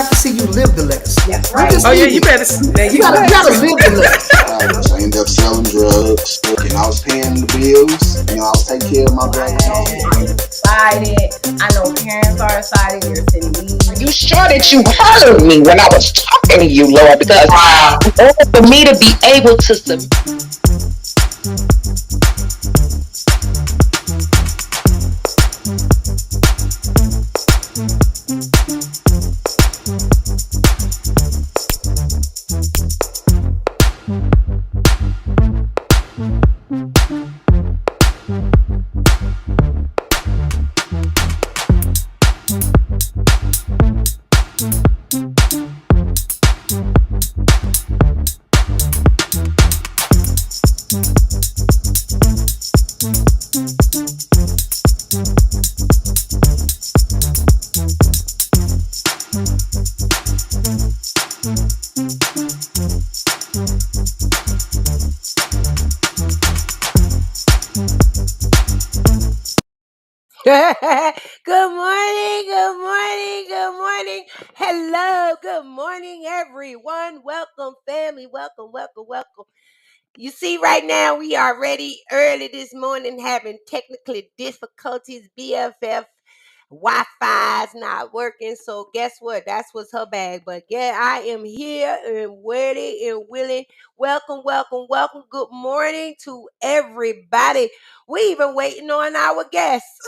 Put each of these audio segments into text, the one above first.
like to see you live the legacy. That's Don't right. just Oh yeah, leave you it. better. Man, You gotta live the legacy. So I ended up selling drugs, and I was paying the bills. I was taking care of my brother. I know you're excited. I know parents are excited. You're sending me. Are you sure that you heard me when I was talking to you, Lord? Because in order for me to be able to submit. Good morning, good morning, good morning. Hello, good morning, everyone. Welcome, family. Welcome, welcome, welcome. You see, right now we are ready early this morning having technical difficulties. BFF Wi-Fi is not working. So guess what? That's what's her bag. But yeah, I am here and ready and willing. Welcome, welcome, welcome. Good morning to everybody. We even waiting on our guests.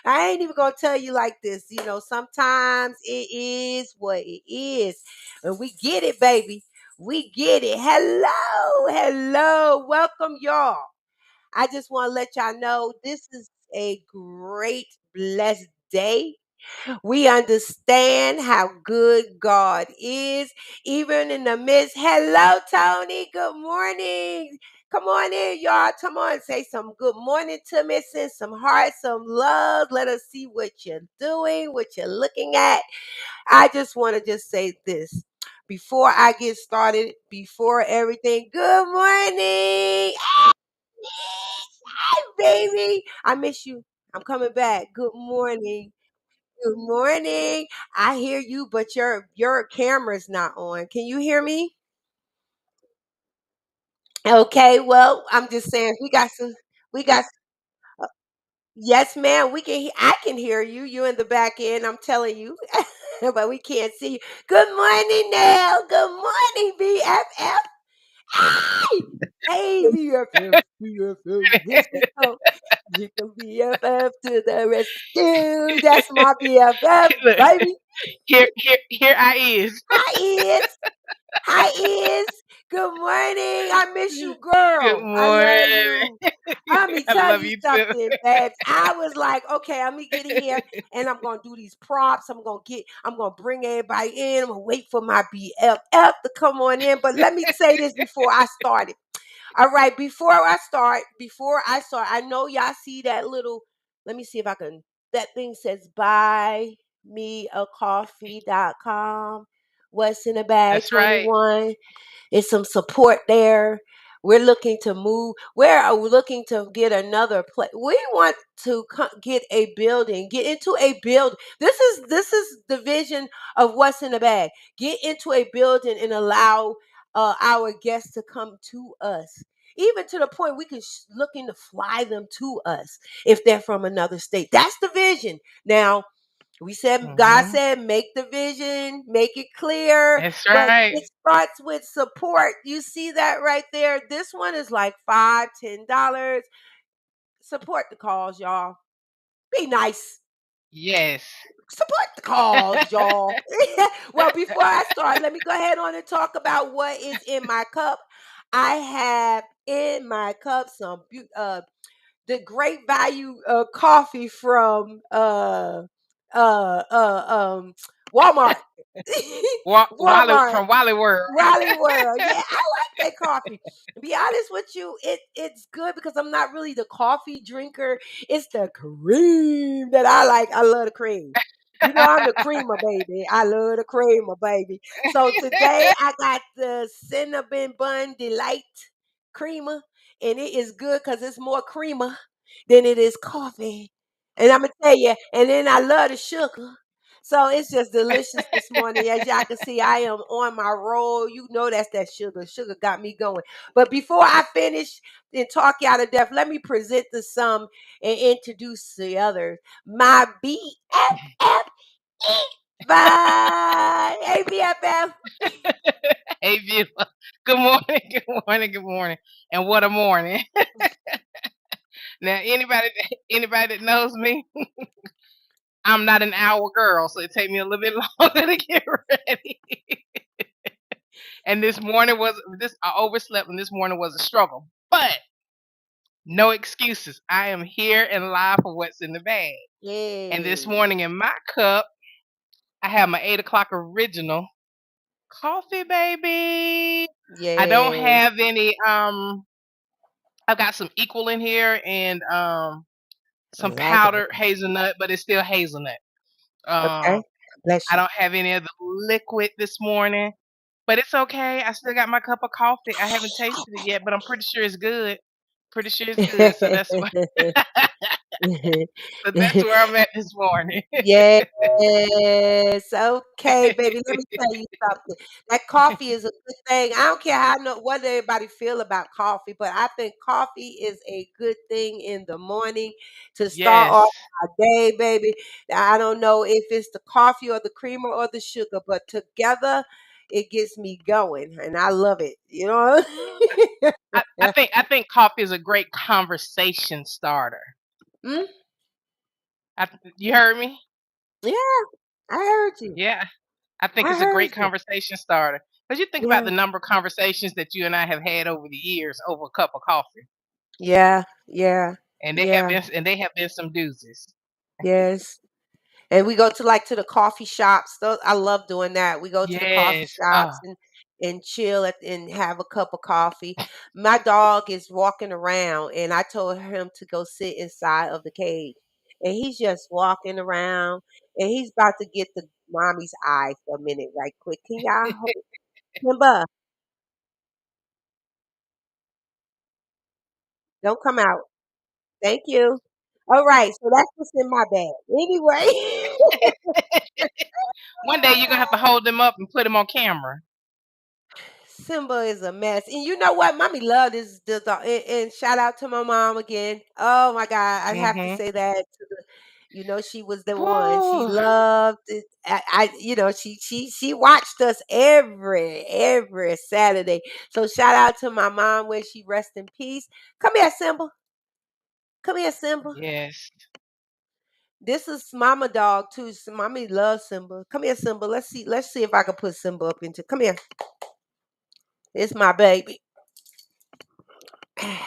I ain't even gonna tell you like this. You know, sometimes it is what it is. And we get it, baby. We get it. Hello, hello. Welcome, y'all. I just want to let y'all know this is a great, blessed day. We understand how good God is, even in the midst. Hello, Tony. Good morning. Come on in, y'all. Come on, say some good morning to me. Send some hearts, some love. Let us see what you're doing, what you're looking at. I just want to just say this. Before I get started, before everything, good morning. Hi, baby. I miss you. I'm coming back. Good morning. Good morning. I hear you, but your camera's not on. Can you hear me? Okay. Well, I'm just saying we got yes, ma'am. We can I can hear you. You in the back end, I'm telling you. But we can't see you. Good morning, Nell. Good morning, BFF. Hey, hey, BFF, BFF. Here we go. You can BFF to the rescue. That's my BFF, Look, baby. here I is. Hi, is. Hi, is. Good morning. I miss you, Good girl. I love morning. you. Let me I tell love you you too. something, babes. I was like, okay, let me get in here and I'm gonna do these props. I'm gonna bring everybody in. I'm gonna wait for my BFF to come on in. But let me say this before I started. All right, before I start, I know y'all see that little, let me see if I can, that thing says buymeacoffee.com. What's in the bag That's right. 21? It's some support there. We're looking to move. We're looking to get another place. We want to get a building, get into a build. This is the vision of what's in the bag. Get into a building and allow our guests to come to us. Even to the point we can looking to fly them to us if they're from another state. That's the vision. Now, we said, God Hmm. said, make the vision, make it clear, That's but right. it starts with support. You see that right there? This one is like $5, $10. Support the cause, y'all. Be nice. Yes. Support the cause, y'all. Well, before I start, let me go ahead on and talk about what is in my cup. I have in my cup some the great value coffee from uh uh um Walmart. Wally Walmart. from Wally World. Raleigh World. Yeah, I like that coffee. To be honest with you, it's good because I'm not really the coffee drinker. It's the cream that I like. I love the cream. You know, I'm the creamer, baby. I love the creamer, baby. So today I got the cinnamon bun delight creamer, and it is good because it's more creamer than it is coffee. And I'm gonna tell you, and then I love the sugar. So it's just delicious this morning. As y'all can see, I am on my roll. You know that's that sugar. Sugar got me going. But before I finish and talk y'all to death, let me present the some and introduce the others. My BFF. Bye. Hey, BFF. Hey, Vila. Good morning. Good morning. Good morning. And what a morning. Now, anybody that knows me, I'm not an hour girl, so it takes me a little bit longer to get ready. And this morning I overslept, and this morning was a struggle. But no excuses. I am here and live for what's in the bag. And this Yay. morning in my cup, I have my 8 o'clock original coffee, baby. I don't Yes. have any. I've got some equal in here and some Enlightenment. powdered hazelnut, but it's still hazelnut. Okay. Bless I you. don't have any of the liquid this morning, but it's okay. I still got my cup of coffee. I haven't tasted it yet, but I'm pretty sure it's good. Pretty sure it's good. So that's what. So that's where I'm at this morning. Yes. Okay, baby. Let me tell you something. That coffee is a good thing. I don't care how what everybody feel about coffee, but I think coffee is a good thing in the morning to start Yes. off our day, baby. Now, I don't know if it's the coffee or the creamer or the sugar, but together it gets me going, and I love it. You know. I think coffee is a great conversation starter. Mm, You heard me? yeah, I heard you. Yeah. I think I it's a heard great you. conversation starter. Because you think about Yeah. the number of conversations that you and I have had over the years over a cup of coffee. Yeah. Yeah. And Yeah. they have been some doozies. Yes. And we go to to the coffee shops. I love doing that. We go to the coffee Yes. shops and chill and have a cup of coffee. My dog is walking around and I told him to go sit inside of the cage. And he's just walking around and he's about to get the mommy's eye for a minute right quick. Can y'all hold Simba, don't come out. Thank you. All right, so that's what's in my bag. Anyway. One day you're gonna have to hold them up and put them on camera. Simba is a mess. And you know what? Mommy loved this dog. And shout out to my mom again. Oh my God. I have to Mm-hmm. say that to the she was the one. She Woo. loved it. She watched us every Saturday. So shout out to my mom where she rest in peace. Come here, Simba. Come here, Simba. Yes. This is Mama dog too. So mommy loves Simba. Come here, Simba. Let's see. Let's see if I can put Simba up into. Come here. It's my baby. Can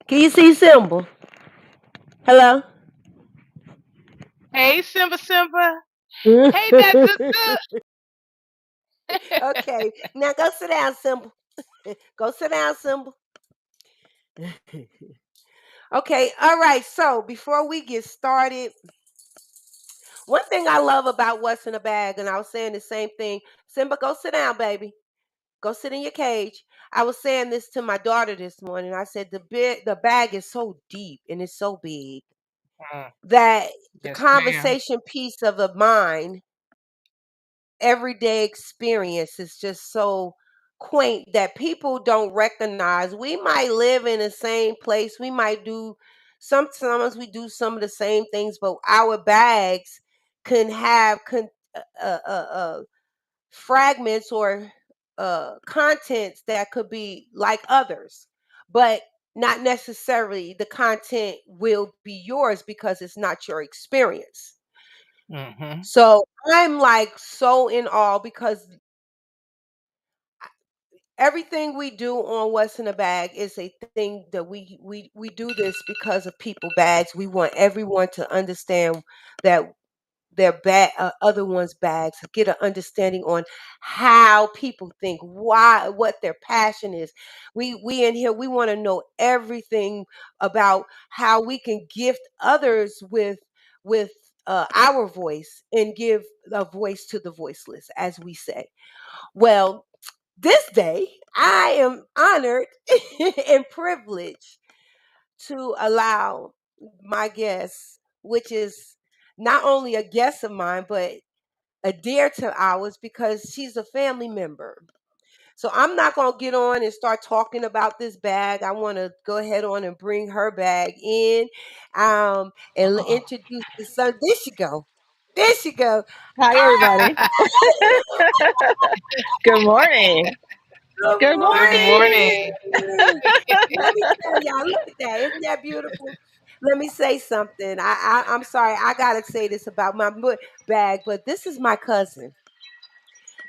you see Simba? Hello? Hey Simba Simba. Hey that Okay. Now go sit down, Simba. Go sit down, Simba. Okay. All right. So before we get started, one thing I love about what's in a bag, and I was saying the same thing. Simba, go sit down, baby. Go sit in your cage. I was saying this to my daughter this morning. I said the bag is so deep and it's so big that the Yes, ma'am. conversation piece of the mind everyday experience is just so quaint that people don't recognize. We might live in the same place. We might do sometimes we do some of the same things, but our bags can have fragments or contents that could be like others, but not necessarily the content will be yours because it's not your experience. Mm-hmm. So I'm like so in awe because everything we do on what's in a bag is a thing that we do this because of people bags. We want everyone to understand that their bag other one's bags, get an understanding on how people think, why, what their passion is. We in here, we want to know everything about how we can gift others with our voice and give a voice to the voiceless, as we say. Well, this day, I am honored and privileged to allow my guest, which is not only a guest of mine, but a dear to ours because she's a family member. So I'm not gonna get on and start talking about this bag. I want to go ahead on and bring her bag in, and introduce the son. There she go. There she go. Hi, everybody. Good morning. Good Good Good morning. morning. morning. Let me tell y'all, look at that. Isn't that beautiful? Let me say something. I'm sorry. I gotta say this about my bag, but this is my cousin.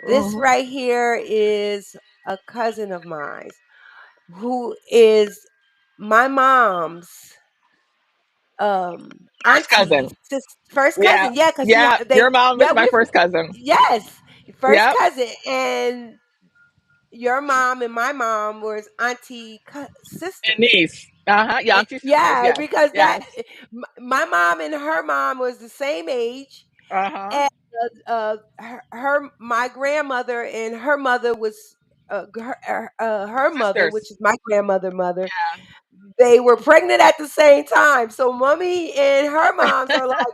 This Mhm. right here is a cousin of mine who is my mom's First cousin. first Yeah. cousin. Yeah, because Yeah. Your mom is yeah, my first cousin. yes, first Yep. cousin. And your mom and my mom was auntie And sisters. niece. Yeah. Auntie sisters. Yeah, Yes. because Yes. my mom and her mom was the same age. Uh-huh. And my grandmother and her mother was her mother, Sisters. which is my grandmother. They were pregnant at the same time. So mommy and her moms are like,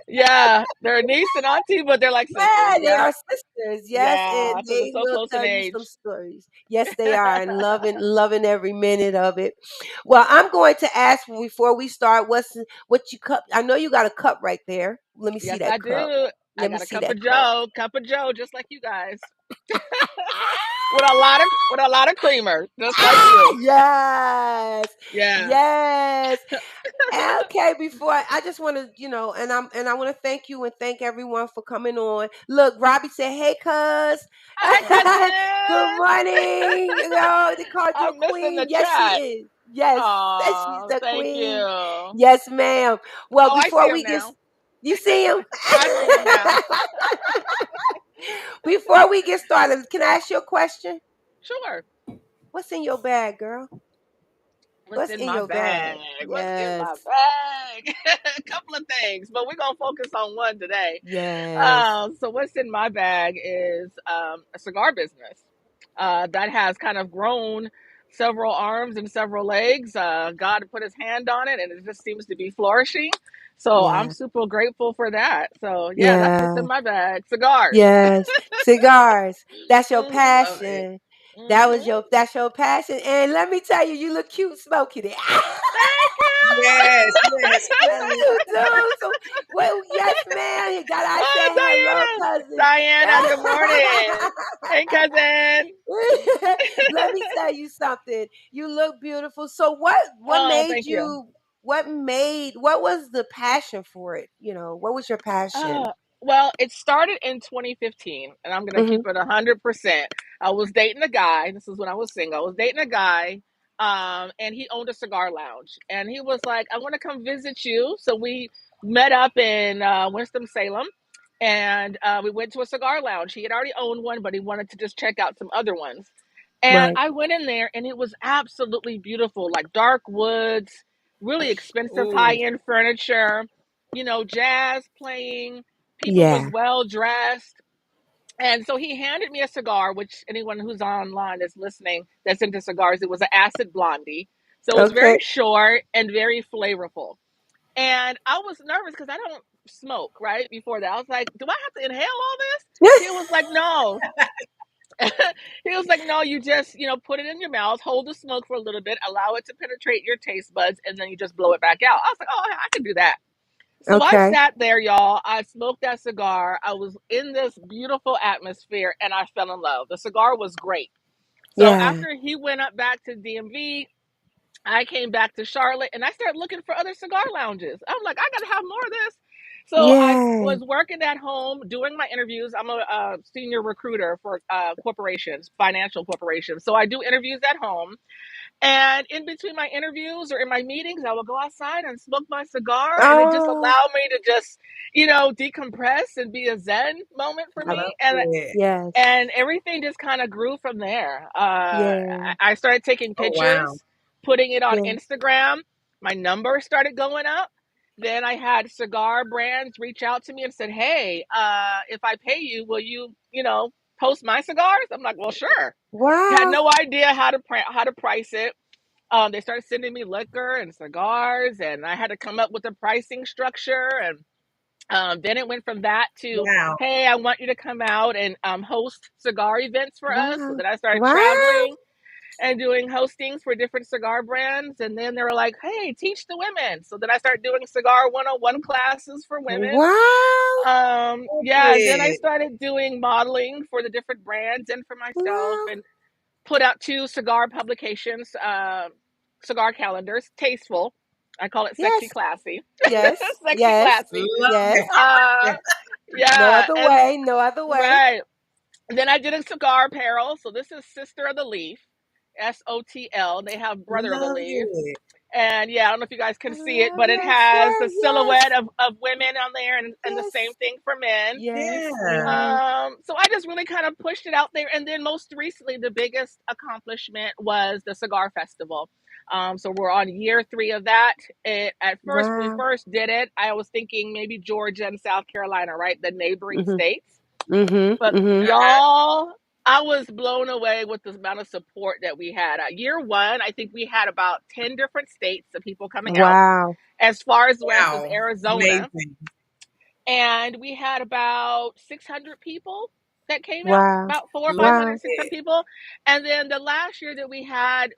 Yeah. They're niece and auntie, but they're like sisters. yeah, they Yep. are sisters. Yes, and Yeah. So they're they so will close in tell you some age. stories. Yes, they are, and loving every minute of it. Well, I'm going to ask before we start, what you cup? I know you got a cup right there. Let me see Yes, I that cup. do. I Let me got a see cup that of cup. Joe. Cup of Joe, just like you guys. With a lot of creamer, just like you. Yes, Yeah. yes. Okay, before I just want to, and I want to thank you and thank everyone for coming on. Look, Robbie said, "Hey, cuz." Hi, Good cousin. morning. They called you a I'm missing queen. the Yes, she chat. is. Yes, she's Oh, the thank you. queen. Oh, Yes, ma'am. Well, I see before him we get, now. you see him. I see him now. Before we get started, can I ask you a question? Sure. What's in your bag, girl? What's What's in in my your bag? bag? What's in Yes, my bag? A couple of things, but we're gonna focus on one today. yes, So what's in my bag is a cigar business that has kind of grown several arms and several legs. God put His hand on it, and it just seems to be flourishing. So I'm yeah, super grateful for that. So yeah, that's what's in yeah. my bag. Cigars. Yes, cigars. That's your Love it. passion. Hmm. That's your passion. And let me tell you, you look cute smoking it. Thank Yes, yes, you. yes. You do. So, well, yes, ma'am. I Oh, said hello, cousin. Diana, good morning. Hey, cousin. Let me tell you something. You look beautiful. So what Oh, made thank you. you what was the passion for it? What was your passion? Uh, well, it started in 2015, and I'm gonna keep Hmm. it 100%. I was dating a guy. This is when I was single. I was dating a guy, and he owned a cigar lounge, and he was like, "I want to come visit you." So we met up in Winston Salem, and we went to a cigar lounge. He had already owned one, but he wanted to just check out some other ones. And Right. I went in there, and it was absolutely beautiful, like dark woods, really expensive high Ooh. end furniture, jazz playing. People was Yeah. well dressed. And so he handed me a cigar, which anyone who's online that's listening that's into cigars, it was an acid blondie. So it was Okay. very short and very flavorful. And I was nervous because I don't smoke, right? Before that, I was like, do I have to inhale all this? He was like, no. He was like, no, you just, put it in your mouth, hold the smoke for a little bit, allow it to penetrate your taste buds, and then you just blow it back out. I was like, oh, I can do that. So I Okay. sat there, y'all. I smoked that cigar. I was in this beautiful atmosphere and I fell in love. The cigar was great. So Yeah. after he went up back to DMV, I came back to Charlotte and I started looking for other cigar lounges. I'm like, I got to have more of this. So I Yeah. was working at home doing my interviews. I'm a senior recruiter for corporations, financial corporations. So I do interviews at home. And in between my interviews or in my meetings, I would go outside and smoke my cigar, and it just Oh. allowed me to just, decompress and be a zen moment for I me. love And it. Yes. and everything just kind of grew from there. Yeah. I started taking Oh, wow. pictures, putting it on Yeah. Instagram. My number started going up. Then I had cigar brands reach out to me and said, "Hey, if I pay you, will you, post my cigars?" I'm like, "Well, sure." Had Wow. no idea how to price it. They started sending me liquor and cigars, and I had to come up with a pricing structure. And then it went from that to, Wow. hey, I want you to come out and host cigar events for us. So Wow. then I started Wow. traveling and doing hostings for different cigar brands. And then they were like, hey, teach the women. So then I started doing cigar 101 classes for women. Wow. Yeah, and then I Good. started doing modeling for the different brands and for myself, Wow. and put out 2 cigar publications, cigar calendars, tasteful. I call it sexy Yes. classy. Yes. Sexy Yes. classy. Love Yes. it. Uh, No yeah, other and way. No other way. right. Then I did a cigar apparel. So this is Sister of the Leaf, SOTL. They have Brother of the Love Leaf. it. And yeah, I don't know if you guys can see it, but it Yes, has the yes, yes, silhouette of women on there, and the same yes, thing for men. yes, Yeah. yes. So I just really kind of pushed it out there, and then most recently, the biggest accomplishment was the cigar festival. So we're on year 3 of that. At first, when we Wow. first did it, I was thinking maybe Georgia and South Carolina, right, the neighboring Mhm. states. Mhm. But Mhm. Uh-huh. y'all, I was blown away with the amount of support that we had. Year 1, I think we had about 10 different states of people coming out. Wow. As far as west as Wow. Arizona, Amazing. and we had about 600 people that came out, Wow. about 400 or Love 500, Wow. 600 it. people. And then the last year that we had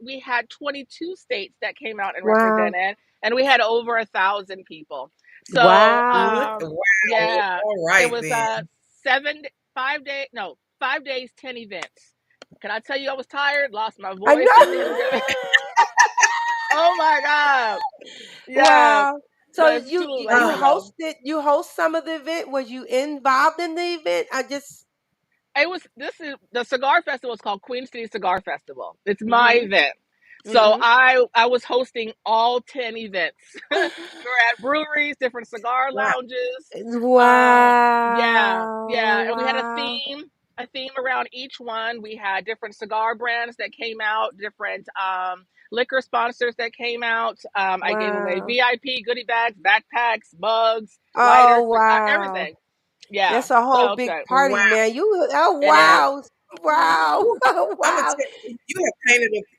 22 states that came out and Wow. represented, and we had over 1,000 people. So Wow. Wow. yeah, All it right was then. 5 days, 10 events. Can I tell you, I was tired, lost my I voice at the end of know. it. Oh my god, yeah, Wow. So but it's you truly you you Ah, amazing though. hosted you host some of the event. Was you involved in the event? I just It was This is the cigar festival is called Queen City Cigar Festival. It's my mhm. event. So Mhm. I was hosting all 10 events. We were at breweries, different cigar wow. lounges. Wow. Yeah, and we had Wow. a theme around each one. We had different cigar brands that came out, different liquor sponsors that came out. I gave away Wow. VIP goodie bags, backpacks, mugs, lighters, Oh wow. everything. Yeah, That's a whole so big upset. party, Wow. man. You oh It is. wow. Wow. Ooh, I'm gonna Wow. tell you,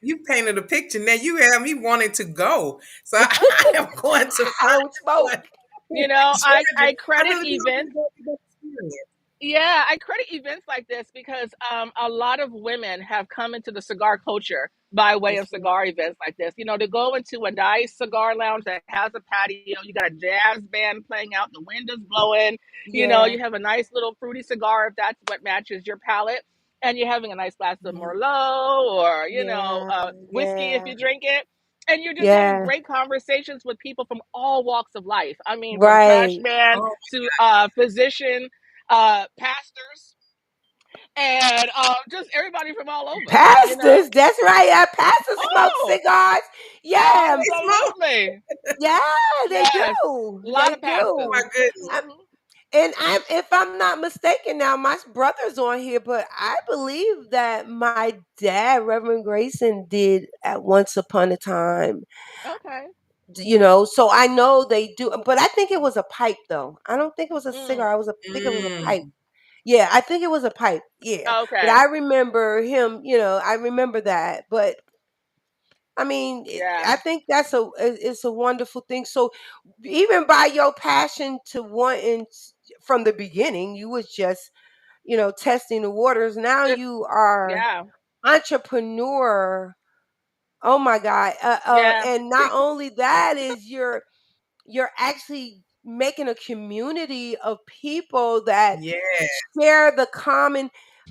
you painted a picture. Now you have me wanting to go. So I am going to I don't find smoke. one. You know, I Georgia. I credit really do want events. to go to that experience. Yeah, I credit events like this because a lot of women have come into the cigar culture by way That's of right. cigar events like this. You know, to go into a nice cigar lounge that has a patio, you got a jazz band playing out, the wind is blowing, you know, Yeah. you have a nice little fruity cigar if that's what matches your palate, and you're having a nice glass of Mhm. Merlot or, Yeah. whiskey if Yeah. you drink it. And you're just having Yeah. great conversations with people from all walks of life. I mean, from trash Right. man Oh, to physician, pastors, and just everybody from all over, you know? Pastors. That's right. Pastors smoke Oh, cigars. Yeah. they smoke. absolutely. Yeah, they Yes. do. A lot They of Oh pastors. my do. goodness. I, Hmm. and if I'm not mistaken now, my brother's on here, but I believe that my dad, Reverend Grayson, did at once upon a time. Okay. So I know they do, but I think it was a pipe though. I don't think it was a Mm. cigar. I think it was a pipe. Mm. Yeah, I think it was a pipe. Yeah. But Okay. I remember him, I remember that. But I mean, Yeah. I think it's a wonderful thing. So even by your passion to wanting from the beginning, you was just, testing the waters. Now Just, you are yeah. entrepreneur. Oh my God. Yeah. And not only that is you're actually making a community of people that Yeah. share the common.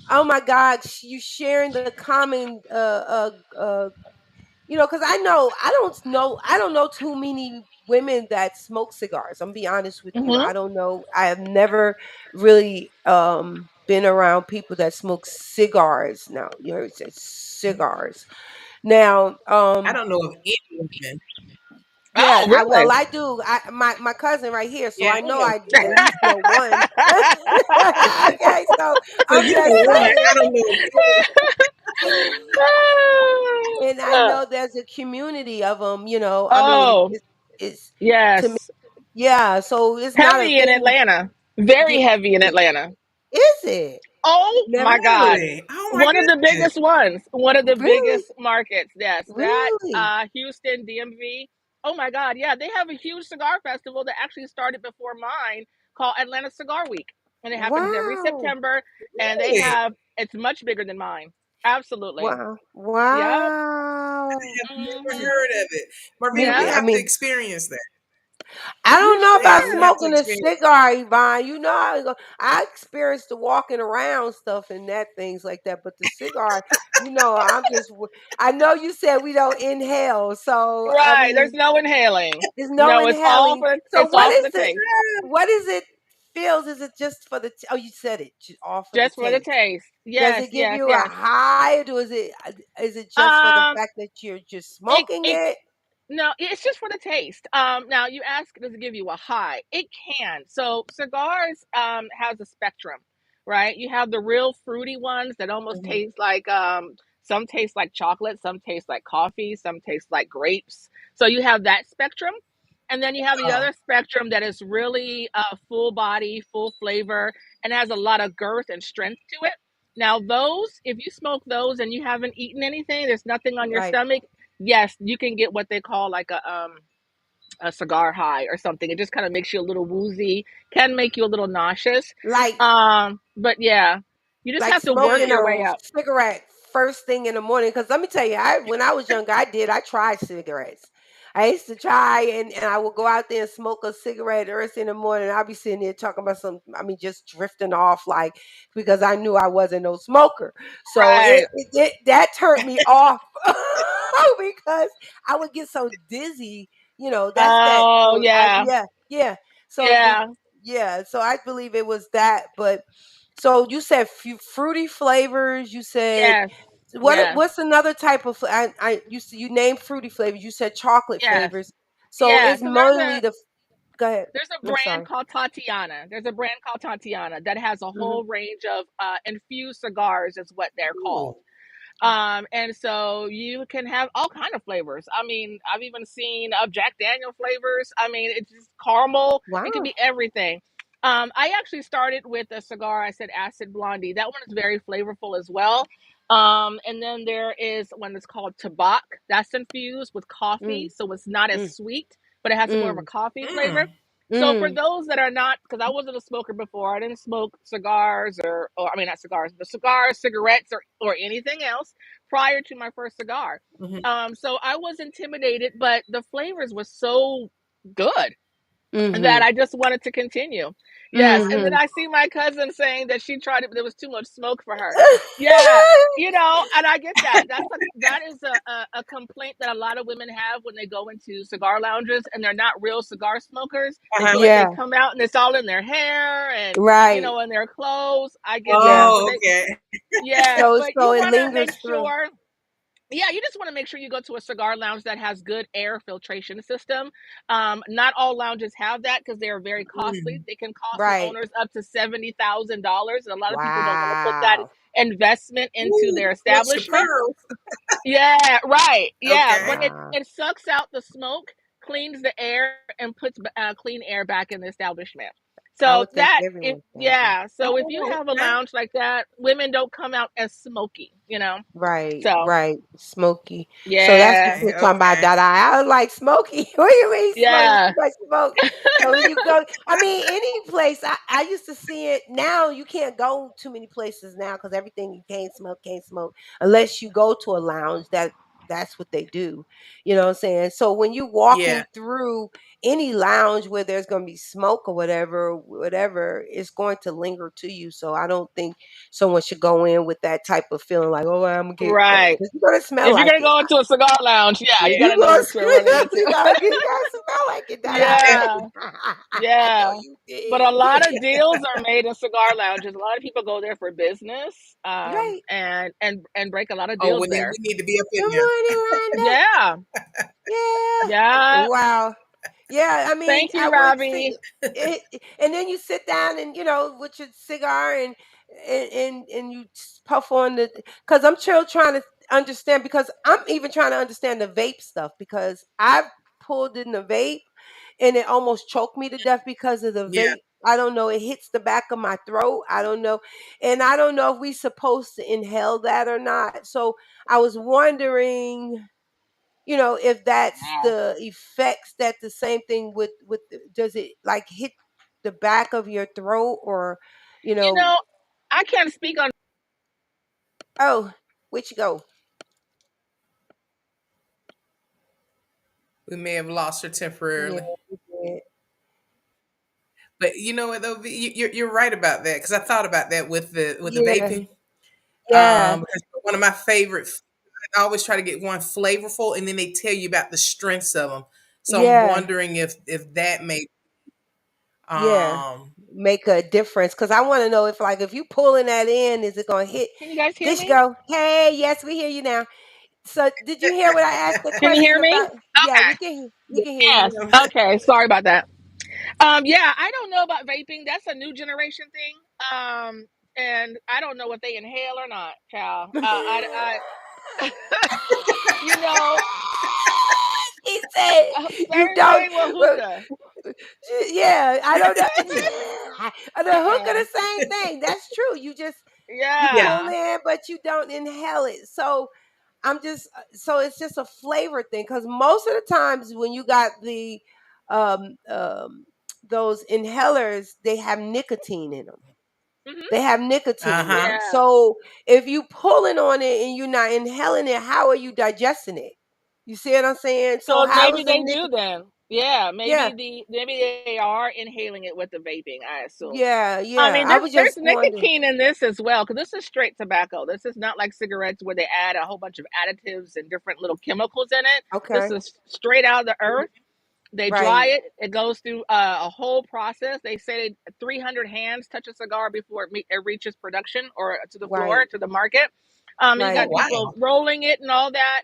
Oh my God, you sharing the common because I don't know too many women that smoke cigars. I'm gonna be honest with you. Hmm. I don't know. I have never really been around people that smoke cigars. Now you heard it said cigars. Now I don't know of any women. yeah, Oh, well really? I do. My cousin right here, so Yeah. I know Mm. I at least know one. Okay, so So I'm you just know one. saying. I don't know of any. And I know there's a community of them. I mean, Oh, it's to me, yes. yeah. So it's not a Heavy in thing. Atlanta. Very Yeah, heavy in Atlanta. is it? Oh Never. my God. Really? Oh my One of the goodness. biggest ones. One of the Really? biggest markets. Yes. That Really? Houston DMV. Oh my God. Yeah, they have a huge cigar festival that actually started before mine called Atlanta Cigar Week. And it happens every Wow. September. And they Really? have it's much bigger than mine. Absolutely. Wow. Yep. Wow. I've never Hmm. heard of it. Marvita, we Yep. I have to mean, experience that. I You don't know about Yeah, we should. have to smoking a experience. cigar, Yvonne. You know, I experienced the walking around stuff and that things like that, but the cigar, I know you said we don't inhale, so I Right. There's mean, no inhaling. there's no No, inhaling. So it's all for the taste. what is it feels? Is it just for the, oh, you said it, all for the Just for the taste. taste. Does Yes, it give yes, you a yes. high, or is it just for the Um fact that you're just it smoking it it? No, it's just for the taste. Now you ask, does it give you a high? It can. So cigars has a spectrum, right? You have the real fruity ones that almost Mhm. taste like some taste like chocolate, some taste like coffee, some taste like grapes. So you have that spectrum. And then you have the Oh, other spectrum that is really full body, full flavor, and has a lot of girth and strength to it. Now, those, if you smoke those and you haven't eaten anything, there's nothing on your Right. stomach, yes, you can get what they call like a cigar high or something. It just kind of makes you a little woozy, can make you a little nauseous. Like But yeah, you just like have to work smoking mm, your way a up. cigarette first thing in the morning. Because let me tell you, when I was younger, I tried cigarettes. I used to try, and I would go out there and smoke a cigarette early in the morning. I'd be sitting there talking about just drifting off, like, because I knew I wasn't no smoker. So Right. that turned me off because I would get so dizzy. That's that. Oh yeah. Yeah, yeah. So Yeah. so I believe it was that, but so you said fruity flavors. You said Yes. Yes. what's another type of you named fruity flavors. You said chocolate Yes. flavors. So Yeah. it's So mainly the go ahead. there's a I'm brand sorry. called Tatiana. There's a brand called Tatiana that has a Hmm. whole range of infused cigars, is what they're ooh. called. And so you can have all kind of flavors. I mean, I've even seen Jack Daniel flavors. I mean, it's just caramel. It can Wow. be everything. I actually started with a cigar. I said Acid Blondie. That one is very flavorful as well. And then there is one that's called Tabak. That's infused with coffee, Mm, so it's not as mm, sweet, but it has more of a mm, coffee flavor. Mm. So for mm. those that are not, because I wasn't a smoker before, I didn't smoke cigars or I mean not cigars, but cigars, cigarettes, or anything else prior to my first cigar. Mhm. So I was intimidated, but the flavors were so good that Mhm. I just wanted to continue. Yes, and then Mhm. I see my cousin saying that she tried it, but there was too much smoke for her. Yeah, and I get that. That is a complaint that a lot of women have when they go into cigar lounges and they're not real cigar smokers. They Uh-huh. feel like they Yeah. come out and it's all in their hair and Right. in their clothes. I get Yeah. that, but Oh, okay. yes, So but you it want to make lingers through. sure, yeah, you just want to make sure you go to a cigar lounge that has good air filtration system. Not all lounges have that because they are very costly. Mm. They can cost the Right. owners up to $70,000, and a lot of people don't want to put that Wow. investment into Ooh, their clutch the establishment. pearl. Yeah, right. Yeah, Okay. but Wow. it sucks out the smoke, cleans the air, and puts clean air back in the establishment. I So would think that if everyone can be. yeah, so if you Oh, have a okay. lounge like that, women don't come out as smoky. Right, So right. Smoky. So that's what yeah, you're Okay, talking about, okay. Dada. I was like, smoky. What do you mean smoky? yeah. Too much smoke. So when you go, I mean, any place, I used to see it. Now you can't go too many places now because everything you can't smoke unless you go to a lounge that's what they do. You know what I'm saying? So when you're Yeah. walking through any lounge where there's going to be smoke or whatever, it's going to linger to you. So I don't think someone should go in with that type of feeling like, oh, I'm gonna get Right. because you're gonna smell If you're like gonna it. go into a cigar lounge, yeah, you Yeah. gotta You know gonna what you're running smell, into. you gotta smell like it, Yeah. Yeah, I know yeah. you But a did. lot of deals are made in cigar lounges. A lot of people go there for business, Right. and break a lot of Oh, deals we there. need to be up Good in there. morning, Rhonda. Yeah, Yeah. yeah. Wow. Yeah, I mean, Thank you, I would see Robbie. it, and then you sit down and with your cigar and you puff on the because I'm still trying to understand because I'm even trying to understand the vape stuff because I've pulled in the vape and it almost choked me to death because of the Yeah. vape. I don't know. It hits the back of my throat. I don't know. And I don't know if we supposed to inhale that or not. So I was wondering, if that's the effects that the same thing with does it like hit the back of your throat or, you You know, know, I can't speak on. oh, which go? We may have lost her Yeah, temporarily. we did. But you know what though, you're right about that because I thought about that with the Yeah, vaping. yeah, Because one of my favorite, I always try to get one flavorful, and then they tell you about the strengths of them. So I'm yeah, wondering if that may yeah. um Make a difference because I want to know if you pulling that in, is it gonna hit? Can you guys hear This me? go. Hey, yes, we hear you now. So did you hear what I asked the Can you hear question me? about? Yeah, we can hear you. Yes. Okay. Sorry about that. Yeah, I don't know about vaping. That's a new generation thing. And I don't know what they inhale or not, child. You know, He said you same don't. thing with Well, hookah. yeah, I don't know. The hookah, the same thing. That's true. You yeah. pull Yeah. in, but you don't inhale it. So so it's just a flavor thing because most of the times when you got the um um those inhalers, they have nicotine in them. Hmm. They have nicotine in Uh-huh. them. Yeah. So if you pulling on it and you're not inhaling it, how are you digesting it? You see what I'm saying? So So how maybe is the they do nicotine? then. Yeah. Yeah, Maybe they are inhaling it with the vaping, I assume. yeah, I yeah. mean, I was there's just wondering. nicotine in this as well because this is straight tobacco. This is not like cigarettes where they add a whole bunch of additives and different little chemicals in it. This Okay, is straight out of the earth. They dry right, it. It goes through a whole process. They say 300 hands touch a cigar before it reaches production or to the floor right, to the market. You Oh right. got people wow. rolling it and all that.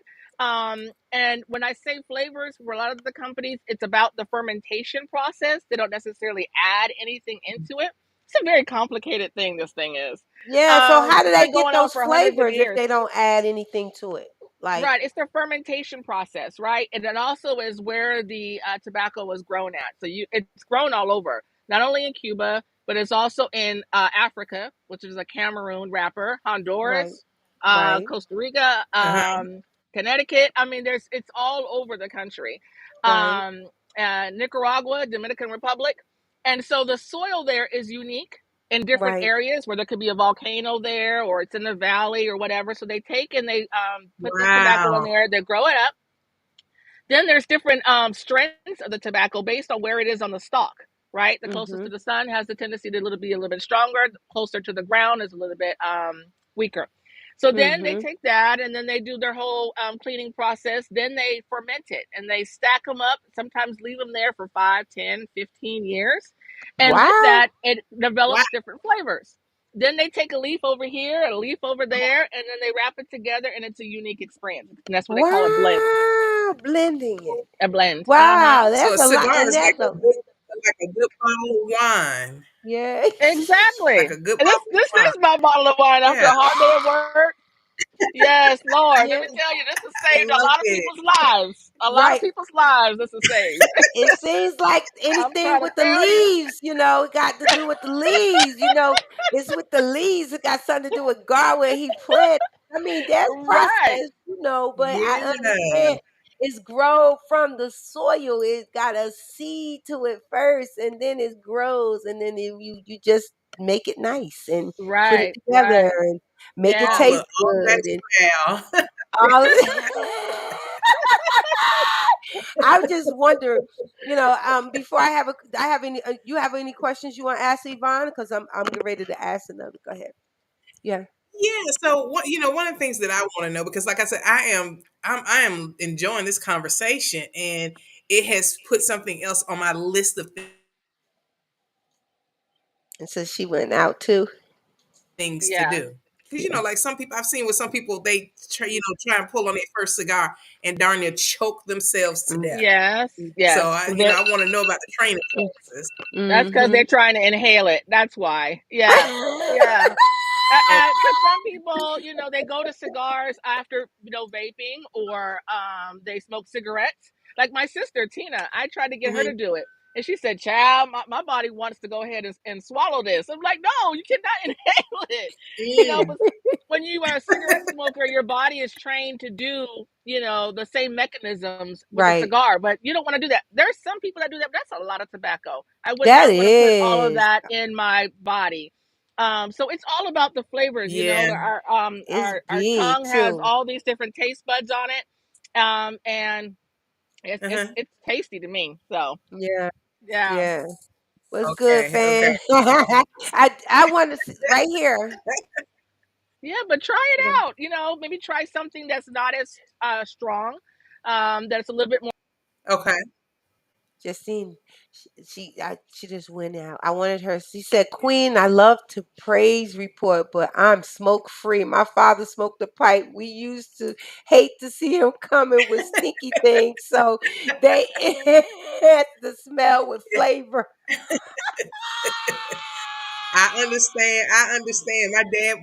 And when I say flavors, for a lot of the companies, it's about the fermentation process. They don't necessarily add anything into it. It's a very complicated thing. This thing is. Yeah. So how do It's they been get going on those for hundreds of flavors if years. they don't add anything to it? Like, Right, it's the fermentation process, right? And it also is where the tobacco was grown at. So it's grown all over, not only in Cuba, but it's also in Africa, which is a Cameroon wrapper, right, Honduras, right, Costa Rica, Uh-huh. Connecticut. I mean, it's all over the country. right. Um, Nicaragua, Dominican Republic, and so the soil there is unique in different Right. areas where there could be a volcano there or it's in the valley or whatever. So they take and they put the tobacco in Wow. there, they grow it up. Then there's different strengths of the tobacco based on where it is on the stalk, right? The closest to Mhm. the sun has the tendency to be a little bit stronger. The closer to the ground is a little bit weaker. So then they Mhm. take that and then they do their whole cleaning process. Then they ferment it and they stack them up, sometimes leave them there for 5, 10, 15 years. And with Wow. that, it Wow. develops different flavors. Then they take a leaf over here, a leaf over there, and then they wrap it together and it's a unique experience. And that's what they call a blend. Wow. Blending it. A blend. Uh-huh. Wow. So That's a a lot, cigar and is that's a like a good bottle of wine. yeah. Like Exactly. a good And bottle this of wine. is my bottle of wine after Yeah. a hard day at work. Yes, Lord. Let Yeah. me tell you, this has I saved a love lot of it. people's lives. A lot of Right. people's lives this has saved. It seems like I'm anything trying to with the tell you. leaves, it got to do with the leaves, it's with the leaves. It got something to do with God where He planted. I mean, there's Right. process, but I Yeah. understand it's grown from the soil. It got a seed to it first, and then it grows, and then you just make it nice and put it Right. together Right. and make it Yeah. All taste all good that's and well. all. I'm just wondering, before I have any, you have any questions you want to ask Yvonne? Because I'm getting ready to ask another. Go ahead. Yeah. Yeah, so one of the things that I want to know because like I said, I am enjoying this conversation and it has put something else on my list of And so she went out too. things to Yeah. do. Because Yeah. like some people I've seen with some people they try and pull on their first cigar and darn near choke themselves to Mm, death. Yes. mm, So Yes. I want to know about the training mm, process. That's because mhm. they're trying to inhale it. That's why. Yeah. Yeah. Oh, Because some people, they go to cigars after, vaping or they smoke cigarettes. Like my sister, Tina, I tried to get her mhm. to do it. And she said, child, my body wants to go ahead and swallow this. I'm like, no, you cannot inhale it. Mm, But when you are a cigarette smoker, your body is trained to do, the same mechanisms with a Right. cigar, but you don't want to do that. There's some people that do that, but that's a lot of tobacco. I would That not want to put all of is. that in my body. So it's all about the flavors, yeah, It's our big tongue has too. all these different taste buds on it. And it's it's uh-huh. it's tasty to me. So Yeah. yeah. Yeah. What's good, Okay, okay. fam? I want to see right here. Yeah, but try it out. Maybe try something that's not as strong. That's a little bit more. Okay. Justine, she just went out. I wanted her. She said, "Queen, I love to praise report, but I'm smoke free. My father smoked a pipe. We used to hate to see him coming with stinky things, so they had the smell with flavor." I understand. I understand.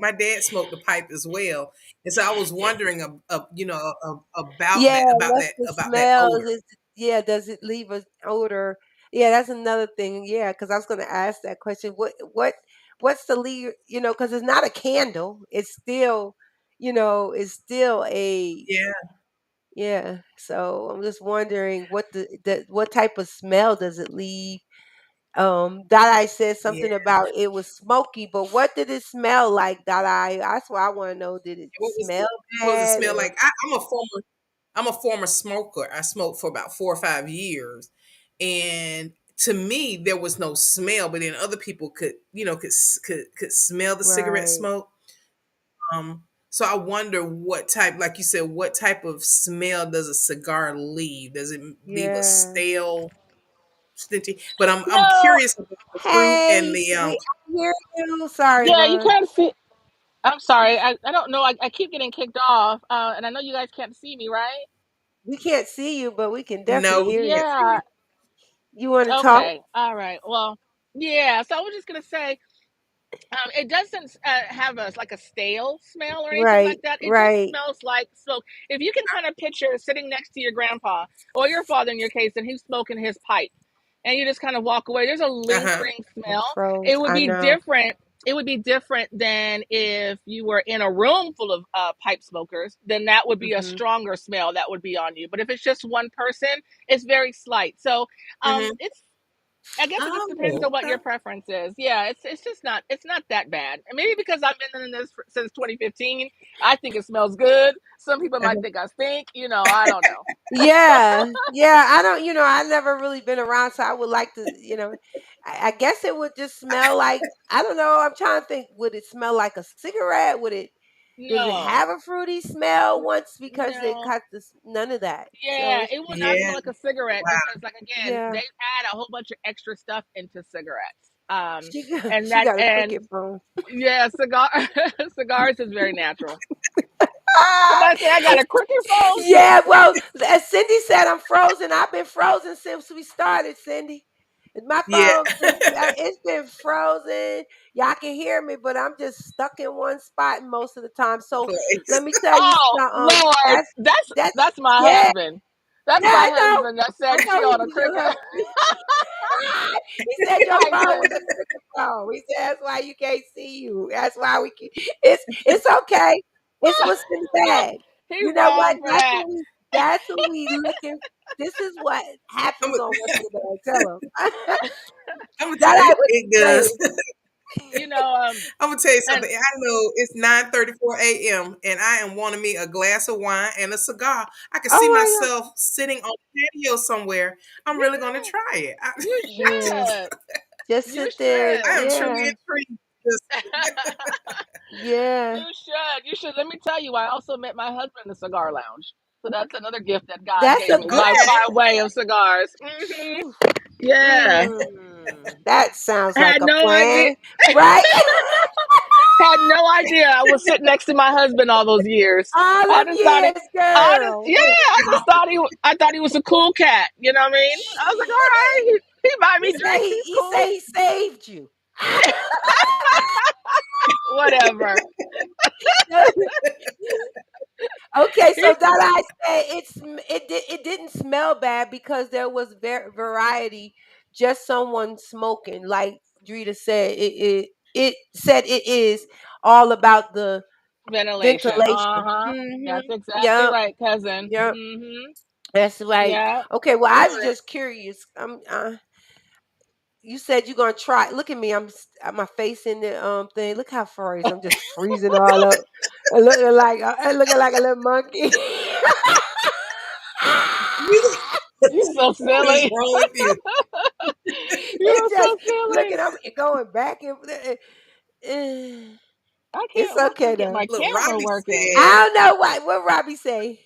My dad smoked a pipe as well, and so I was wondering, about Yeah, what's that the about that smell? odor. Yeah, does it leave an odor? Yeah, that's another thing. Yeah, because I was going to ask that question. What's the leave? Because it's not a candle. It's still, it's still a Yeah, yeah. So I'm just wondering what type of smell does it leave? Dada said yeah. something about it was smoky, but what did it smell like, Dada? That's what I want to know. Did it smell What was it bad smell or like? I'm a former smoker. I smoked for about 4 or 5 years, and to me there was no smell, but then other people could smell the cigarette right? smoke. So I wonder what type, like you said, what type of smell does a cigar leave? Does it leave a Yeah. stale, stingy? But I'm No, curious about the fruit and Hey, the I hear you. Sorry, yeah, you Ron. can't see. I'm sorry. I don't know. I keep getting kicked off, and I know you guys can't see me, right? We can't see you, but we can no, definitely we hear you. can't see Yeah. you. You want to talk? Okay. All right. Well, yeah. So I was just gonna say, it doesn't have like a stale smell or anything Right, like that. It just right. smells like smoke. If you can kind of picture sitting next to your grandpa or your father in your case, and he's smoking his pipe, and you just kind of walk away, there's a Uh-huh. lingering I smell. froze. It would I be know. different. It would be different than if you were in a room full of pipe smokers. Then that would be a Hmm. stronger smell that would be on you. But if it's just one person, it's very slight. So Hmm. it's I guess it just depends Oh, on what okay. your preference is. Yeah, it's just not that bad. And maybe because I've been in this since 2015, I think it smells good. Some people might Uh-huh. think I stink. I don't know. Yeah, yeah. I don't. I never really been around, so I would like to. I guess it would just smell like. I don't know. I'm trying to think. Would it smell like a cigarette? Would it? Does it No, have a fruity smell once because it no. got this? None of that. So Yeah, it's it will not Yeah. smell like a cigarette Wow. because, like again, yeah. they add a whole bunch of extra stuff into cigarettes. She got And she that got a and cricket phone. yeah, cigars is very natural. Ah! Somebody say I got a cricket phone. Yeah, well, as Cindy said, I'm frozen. I've been frozen since we started, Cindy. My Yeah. phone just it's been frozen. Y'all can hear me, but I'm just stuck in one spot most of the time. So let Place. me tell you Oh something. Lord, That's that's my yeah, husband. That's yeah, my I know. husband that I said she know on he a was your cricket. husband. He said your Like, phone was a cricket phone. He said that's why you can't see you. That's why we can it's okay. It's what's in the no, bag. he You know what? wrong for that. That's what we looking. This is what I'm happens gonna, on what's in the bag. Tell him. I'm gonna tell That I you, was it saying. does. You know, I'm gonna tell you and something. I know it's 9:34 a.m. and I am wanting me a glass of wine and a cigar. I can see Oh my myself sitting on the patio somewhere. I'm really gonna yeah, try it. you God. Yeah. should. Just You sit there. should. I am truly Yeah. intrigued. Just- Yeah. You should. You should. Let me tell you, I also met my husband in the cigar lounge. So that's another gift that God That's gave a me good okay. by way of cigars. whew, Yeah. that sounds like Had a no idea. plan. Right? Had no idea I was sitting next to my husband all those years. All I them just thought years, girl. I thought he was a cool cat. You know what I mean? I was like, all right, he buy me drinks. He's He cool. say he saved you. Whatever. Okay, so He's that I say it didn't smell bad because there was variety. just someone smoking, like Drita said, it said it is all about the Ventilation. ventilation. Uh-huh. Mm-hmm. That's exactly Yep. right, cousin. Yep. Mm-hmm. That's right. Yeah. Okay. Well, I was Good. just curious. You said you're gonna try. Look at me. My face in the thing. Look how froze. I'm just freezing all up. Looking like a little monkey. You- You're so what is silly. wrong with you? You're It's just so silly. looking up and going back and I it's can't wait till I okay get though. my Look, camera Robbie working. said, I don't know what Robbie say.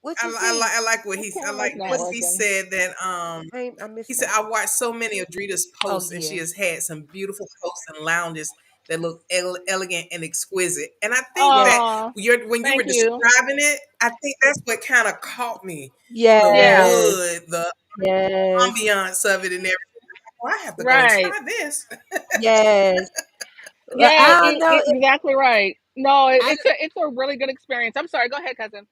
What you see? I like what My I like camera's not What this. He working. said that I he missed said that. I watched so many of Drita's Oh posts and she yeah. has had some beautiful posts and lounges that look elegant and exquisite. And I think that Oh, when you were thank you. describing it, I think that's what kind of caught me. The Yeah, Yes. wood, the Yes. ambiance of it and everything. Well, I have to go and right. try this. Yes. Well, Yeah, I don't know. exactly right. No, I it's a really good experience. I'm sorry. Go ahead, cousin.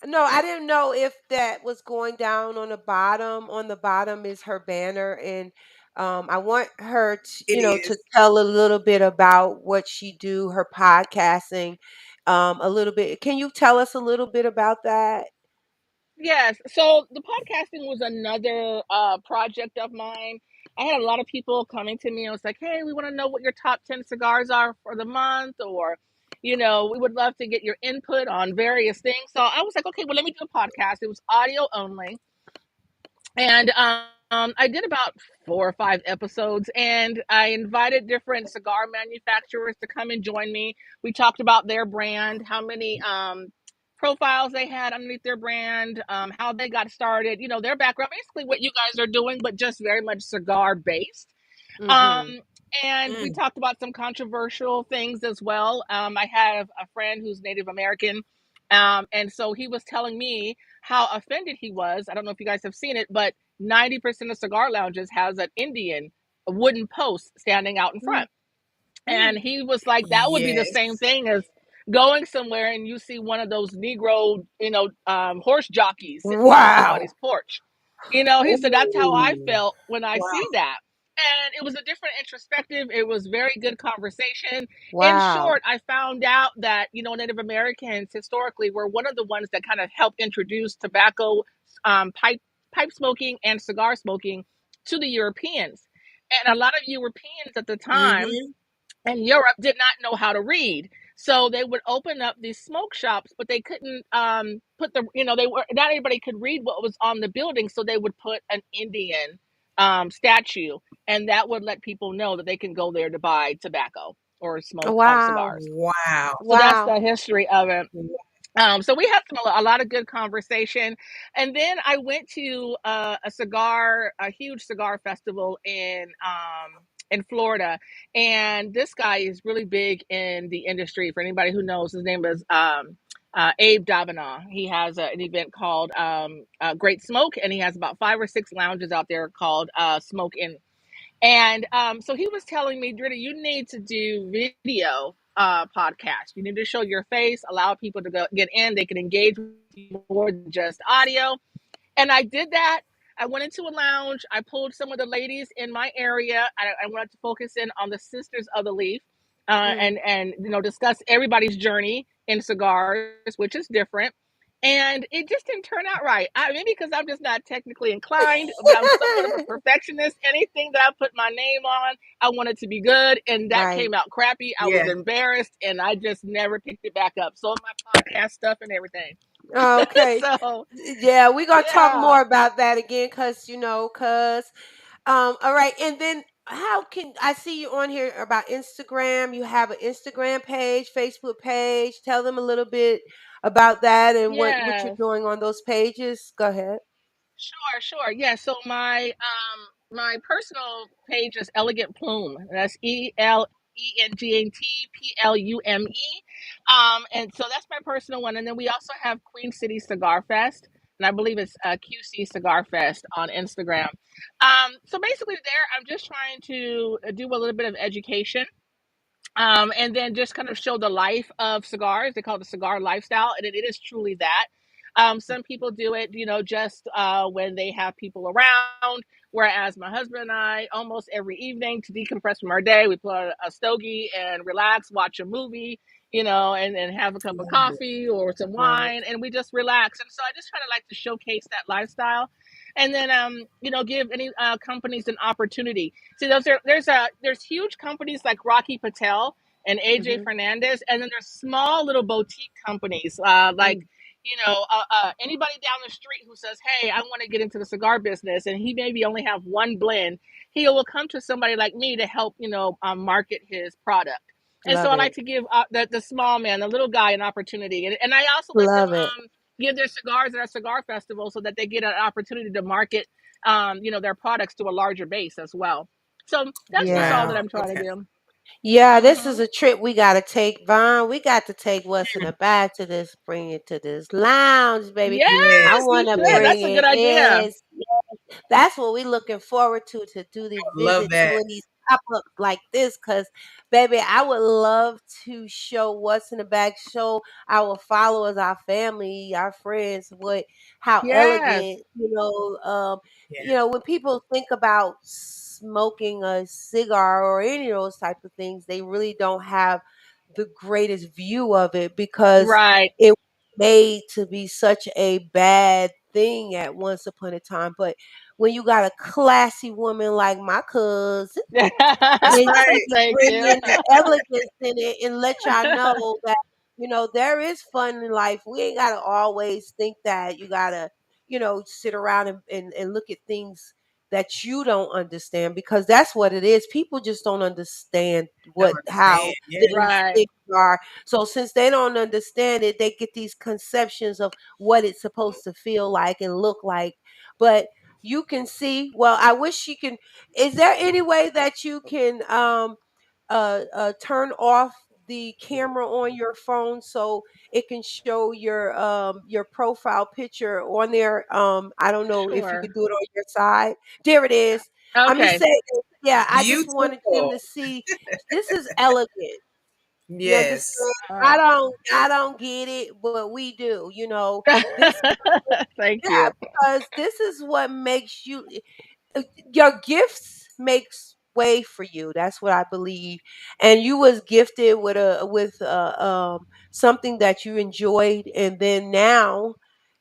No, I didn't know if that was going down on the bottom. On the bottom is her banner, and I want her to, It to is. tell a little bit about what she do, her podcasting, a little bit. Can you tell us a little bit about that? Yes. So the podcasting was another project of mine. I had a lot of people coming to me and was like, "Hey, we want to know what your top 10 cigars are for the month," or, we would love to get your input on various things. So I was like, "Okay, well, let me do a podcast." It was audio only, and I did about 4 or 5 episodes, and I invited different cigar manufacturers to come and join me. We talked about their brand, how many profiles they had underneath their brand, how they got started, their background, basically what you guys are doing, but just very much cigar based. Mm-hmm. Um, and we Mm. talked about some controversial things as well. I have a friend who's Native American. And so he was telling me how offended he was. I don't know if you guys have seen it, but 90% of cigar lounges has an Indian, a wooden post standing out in front. And he was like, that would be the same Yes. thing as going somewhere and you see one of those Negro, horse jockeys sitting on Wow. somebody's porch. He said, that's how I Ooh. felt when I Wow. see that. And it was a different introspective. It was very good conversation. In Wow. short, I found out that, Native Americans historically were one of the ones that kind of helped introduce tobacco, pipe smoking and cigar smoking to the Europeans. And a lot of Europeans at the time Mm-hmm. and Europe did not know how to read. So they would open up these smoke shops, but they couldn't put they were not everybody could read what was on the building, so they would put an Indian statue, and that would let people know that they can go there to buy tobacco or smoke Wow. cigars. Wow. So that's Wow. the history of it. So we had a lot of good conversation, and then I went to a huge cigar festival in Florida, and this guy is really big in the industry. For anybody who knows, his name is Abe Davina. He has an event called Great Smoke, and he has about 5 or 6 lounges out there called Smoke In. And so he was telling me, Drita, you need to do video podcast. You need to show your face, allow people to get in. They can engage with you more than just audio. And I did that. I went into a lounge. I pulled some of the ladies in my area. I wanted to focus in on the Sisters of the Leaf, Mm. and discuss everybody's journey in cigars, which is different. And it just didn't turn out right. Maybe because I'm just not technically inclined, but I'm somewhat of a perfectionist. Anything that I put my name on, I want it to be good, and that Right. came out crappy. I Yeah. was embarrassed, and I just never picked it back up. So my podcast stuff and everything. Okay. So Yeah, we're gonna talk yeah. more about that again, all right, and then how can I see you on here about Instagram? You have an Instagram page, Facebook page. Tell them a little bit about that and what you're Yes. doing on those pages. Go ahead. Sure, sure. Yeah. So my personal page is Elegant Plume. That's ELENGATPLUME. And so that's my personal one. And then we also have Queen City Cigar Fest, and I believe it's QC Cigar Fest on Instagram. So basically, there I'm just trying to do a little bit of education. And then just kind of show the life of cigars. They call it the cigar lifestyle, and it is truly that. Some people do it, just when they have people around. Whereas my husband and I, almost every evening to decompress from our day, we put on a stogie and relax, watch a movie, and have a cup of Love it. coffee or some Love it. wine, and we just relax. And so I just kind of like to showcase that lifestyle, and then give any companies an opportunity. See, there's huge companies like Rocky Patel and AJ Mhm. Fernandez, and then there's small little boutique companies like Mm. anybody down the street who says, "Hey, I want to get into the cigar business," and he maybe only have one blend, he will come to somebody like me to help market his product. And so Love I like it. to give the small man, the little guy, an opportunity, and I also let them Love it. give their cigars at our cigar festival so that they get an opportunity to market their products to a larger base as well. So that's just all Yeah. that Wow. I'm trying to Okay. do. Yeah, this is Hmm. a trip we gotta take, Vaughn. We got to take what's in the bag to this, bring it to this lounge, baby. I Yes, Yes. you want to should. Yes. bring That's a good it. idea. Yes, that's what we looking forward to do these Love visits, that. doing these pop-ups like this. Cause baby, I would love to show what's in the bag, show our followers, our family, our friends, how Yes. elegant, Yeah. when people think about smoking a cigar or any of those type of things, they really don't have the greatest view of it because Right. it was made to be such a bad thing at once upon a time. But when you got a classy woman like my cousin, That's and she right. can Thank bring you. in the elegance in it and let y'all know that, there is fun in life. We ain't gotta always think that you gotta, sit around and look at things that you don't understand, because that's what it is. People just don't understand Don't how understand. Yeah. Right. things are. So since they don't understand it, they get these conceptions of what it's supposed to feel like and look like. But you can see, well, I wish you can. Is there any way that you can turn off the camera on your phone so it can show your profile picture on there? I don't know if you Sure. could do it on your side. There it is. I'm just Okay. saying, yeah, I just wanted them Beautiful. to see this is elegant. You Yes. understand? Uh, I don't get it, but we do. This Thank yeah, you. because this is what makes you your gifts makes way for you. That's what I believe. And you was gifted with something that you enjoyed, and then now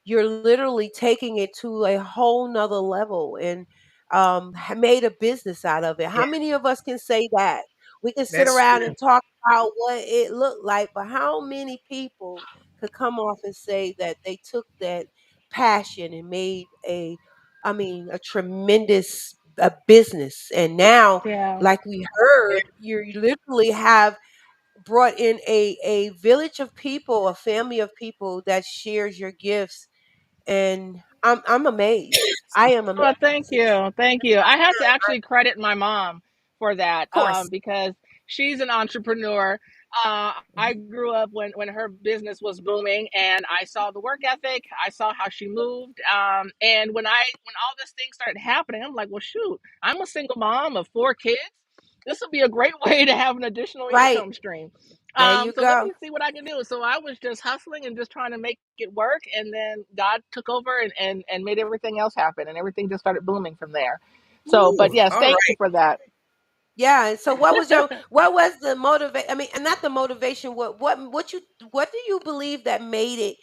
you're literally taking it to a whole nother level and made a business out of it. Yeah. How many of us can say that? We can sit That's around true. and talk about what it looked like, but how many people could come off and say that they took that passion and made a tremendous business. And now, Yeah. like we Yeah. heard, you literally have brought in a village of people, a family of people that shares your gifts. And I'm amazed. I am Well, amazed. thank you. Thank you. I have to actually credit my mom for that Of course. because she's an entrepreneur. I grew up when her business was booming, and I saw the work ethic. I saw how she moved. And when all this thing started happening, I'm like, well, shoot, I'm a single mom of 4 kids. This would be a great way to have an additional Right. income stream. There you So let go. me see what I can do. So I was just hustling and just trying to make it work, and then God took over and made everything else happen, and everything just started booming from there. So, Ooh, but yes, all thank you right. for that. Yeah. And so what was the motivation? I mean, and not the motivation, what do you believe that made it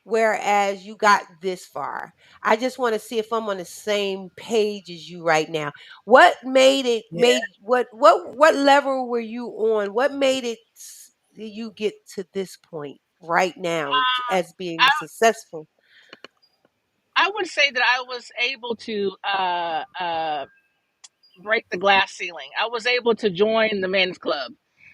whereas you got this far? I just want to see if I'm on the same page as you right now. What Yeah. what level were you on? What made you get to this point right now as being I, successful? I would say that I was able to break the glass ceiling. I was able to join the men's club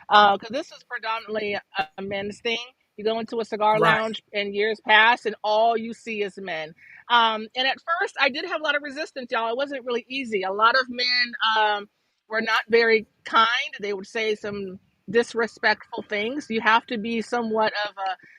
because this is predominantly a men's thing. You go into a cigar Right. lounge in years past, and all you see is men. And at first, I did have a lot of resistance, y'all. It wasn't really easy. A lot of men were not very kind. They would say some disrespectful things. You have to be somewhat of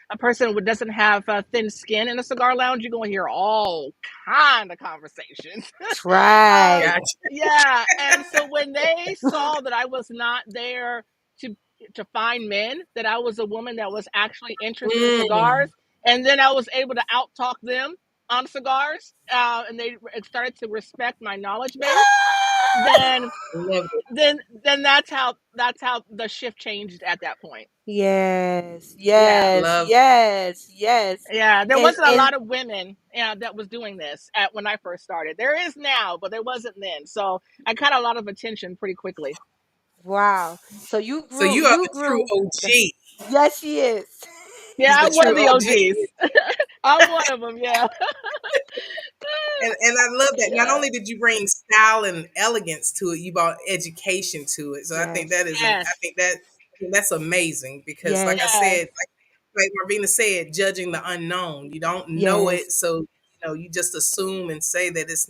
a person who doesn't have thin skin in a cigar lounge. You're going to hear all kind of conversations. That's right. um, Gotcha. yeah, and so when they saw that I was not there to to find men, that I was a woman that was actually interested in Mm. cigars, And then I was able to out talk them on cigars, and they started to respect my knowledge base. Then, Love it. then that's how the shift changed at that point. Yes, Yeah. yes, Love. yes, yes. Yeah, there And wasn't a and lot of women, that was doing this at when I first started. There is now, but there wasn't then. So I caught a lot of attention pretty quickly. wow. So you So grew, you are you the true grew. OG. Yes, she is. Yeah, She's the I'm one true of the OG. OGs. I'm one of them. Yeah. And I love that. Not Yeah. only did you bring style and elegance to it, you brought education to it. So I think that Yes, is, Yes. I think that's amazing because, like I yes, said, Yes. like Marvina said, judging the unknown. You don't know yes, it, so you just assume and say that it's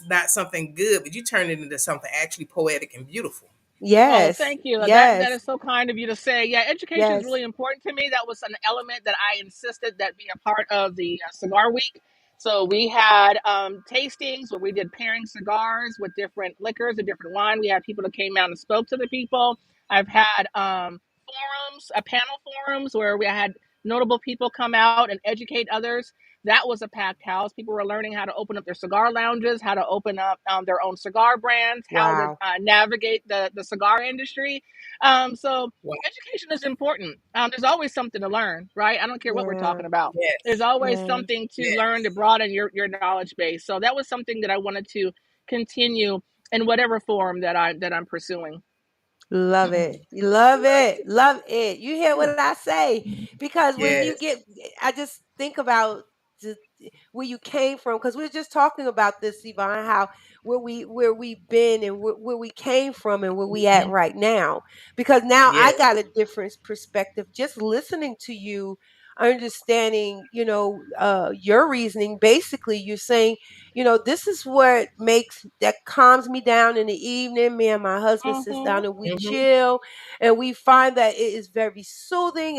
not something good, but you turn it into something actually poetic and beautiful. Oh, yes, thank you. That yes, is so kind of you to say. Yeah, education is yes. really important to me. That was an element that I insisted that be a part of the cigar week. So we had tastings where we did pairing cigars with different liquors and different wine. We had people that came out and spoke to the people. I've had forums, panel forums where we had notable people come out and educate others. That was a packed house. People were learning how to open up their cigar lounges, how to open up their own cigar brands, how to Wow. navigate the cigar industry. So Wow. education is important. There's always something to learn, right? I don't care what we're Yeah, talking about. There's Yes. always yeah. something to learn Yes. to broaden your knowledge base. So that was something that I wanted to continue in whatever form that I'm pursuing. Love Mm, it. You love love it. it. Love it. You hear what I say? Because when you Yes. get, I just think about the, where you came from. Because we were just talking about this, Yvonne, how where we've been and where we came from and where we at Mhm. right now. Because now I Yes. got a different perspective just listening to you, understanding, your reasoning. Basically, you're saying, this is what makes that calms me down in the evening. Me and my husband sits Hmm. down and we Hmm. chill, and we find that it is very soothing.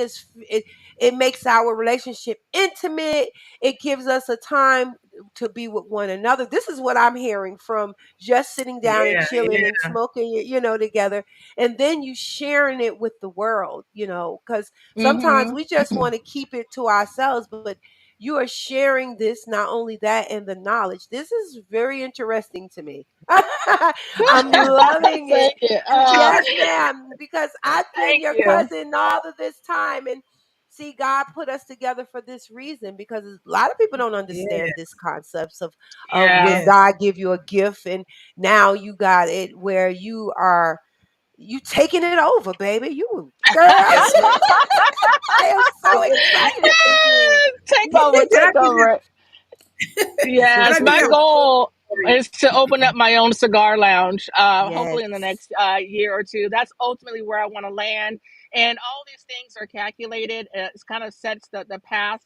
It makes our relationship intimate. It gives us a time to be with one another. This is what I'm hearing from just sitting down and Yeah. chilling and Yeah. smoking, together, and then you sharing it with the world, because sometimes Hmm. we just want to keep it to ourselves, but you are sharing this, not only that, and the knowledge. This is very interesting to me. I'm loving it. Thank you. Yes, ma'am, because I've been Thank your you. cousin all of this time. And see, God put us together for this reason, because a lot of people don't understand Yeah. this concepts of Yeah. when Yes. God give you a gift, and now you got it where you taking it over, baby. You girl. Yes, ma'am. I am And, so excited for you. Take over. and I Take do over. and Yes, I do my have a goal story. is to open up my own cigar lounge. Hopefully in the Yes. next year or two. That's ultimately where I want to land. And all these things are calculated. It kind of sets the path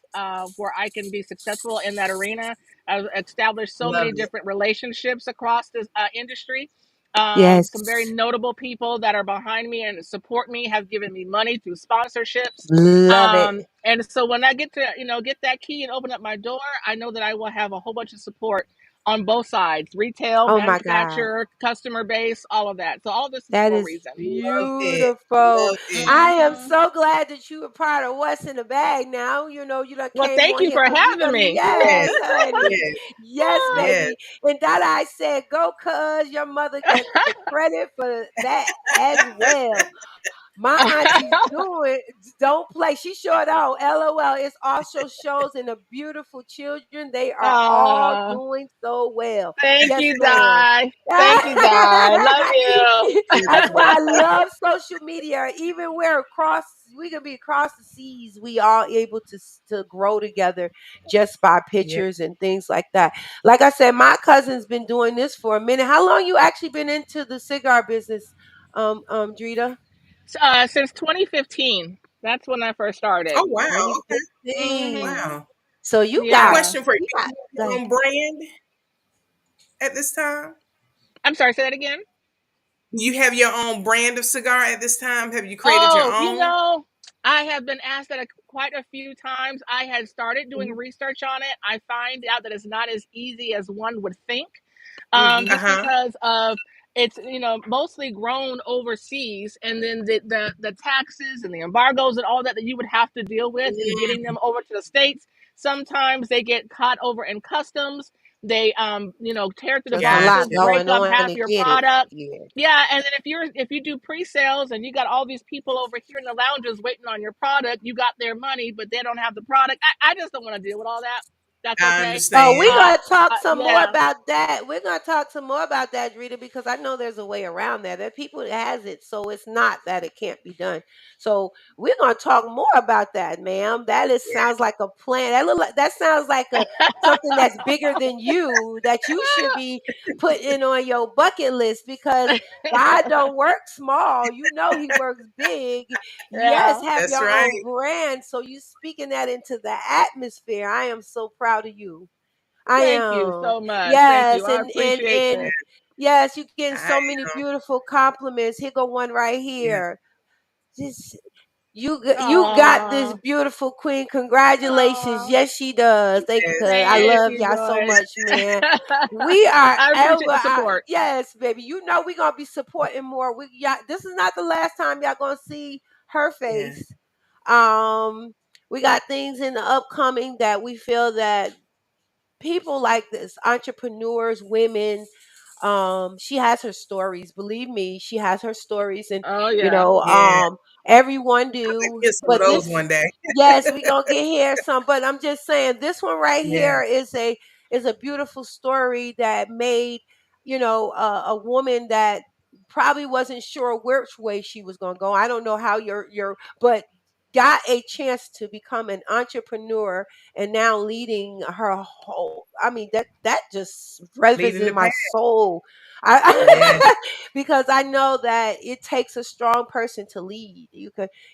where I can be successful in that arena. I've established so Love many it. different relationships across this industry. Some very Yes. notable people that are behind me and support me have given me money through sponsorships. Love it. And so when I get to, get that key and open up my door, I know that I will have a whole bunch of support on both sides, retail, Oh my God. manufacturer, customer base, all of that. So all this is That for a is reason. Love it. beautiful. Love it. I am Hmm. so glad that you were part of What's in the Bag now. You done Well, came thank on you here for because we having gonna, me. Yes. yes, honey. Yes. Yes, Yes. baby. And that I said, go cuz your mother gets the credit for that as well. My auntie's doing, don't play. She sure don't. LOL. It's also shows in the beautiful children. They are all uh, doing so well. Thank Yes, you, ma'am. Di. That's Thank you, Di. Love you. why I love social media. Even we can be across the seas. We all able to grow together just by Yeah. pictures and things like that. Like I said, my cousin's been doing this for a minute. How long you actually been into the cigar business, Drita? Since 2015. That's when I first started. Oh wow. Okay. 2015. Hmm. Wow. So you got Yeah. Question for you. you Do got you have go your ahead. own brand at this time? I'm sorry, say that again. Do you have your own brand of cigar at this time? Have you created your Oh, own? I have been asked that quite a few times. I had started doing Mhm. research on it. I find out that it's not as easy as one would think, Mhm. Uh just huh. because of it's mostly grown overseas, and then the taxes and the embargoes and all that you would have to deal with in getting them over to the States. Sometimes they get caught over in customs. They tear through the Just a lot boxes, Gotcha. break going up on half to your get it. product. Yeah. Yeah, and then if you do pre-sales and you got all these people over here in the lounges waiting on your product, you got their money, but they don't have the product. I just don't want to deal with all that. That's I okay. Oh, we're understand. gonna talk some more Yeah. about that. We're gonna talk some more about that, Rita, because I know there's a way around that. There are people that has it, so it's not that it can't be done. So we're gonna talk more about that, ma'am. That is Yeah. sounds like a plan. That sounds like a something that's bigger than you that you should be putting on your bucket list because God don't work small. You know He works big. Yes, Yeah. have That's your right. own brand. So you speaking that into the atmosphere. I am so proud of you. I Thank you am. so much. Thank you. Yes, I and appreciate and that. yes, you getting I so many beautiful compliments. Here go one right yeah. here. Just you got this Aw. beautiful queen. Congratulations. Aw. Yes, she does. Thank you, Yes. cuz I Thank love you, y'all so Joyce. much, man. We are I appreciate ever the support. yes, baby. You know we're gonna be supporting more. This is not the last time y'all gonna see her Yeah. face. We got things in the upcoming that we feel that people like this, entrepreneurs, women, she has her stories. Believe me, she has her stories, and Oh you yeah. know, Yeah. everyone I might do. get some of But those this, one day. yes, we gonna get here some. But I'm just saying, this one right Yeah. here is a beautiful story that made a woman that probably wasn't sure which way she was gonna go. I don't know how but got a chance to become an entrepreneur and now leading her whole. I mean, that just resonates Leading in the my pack. soul. Yeah. Because I know that it takes a strong person to lead.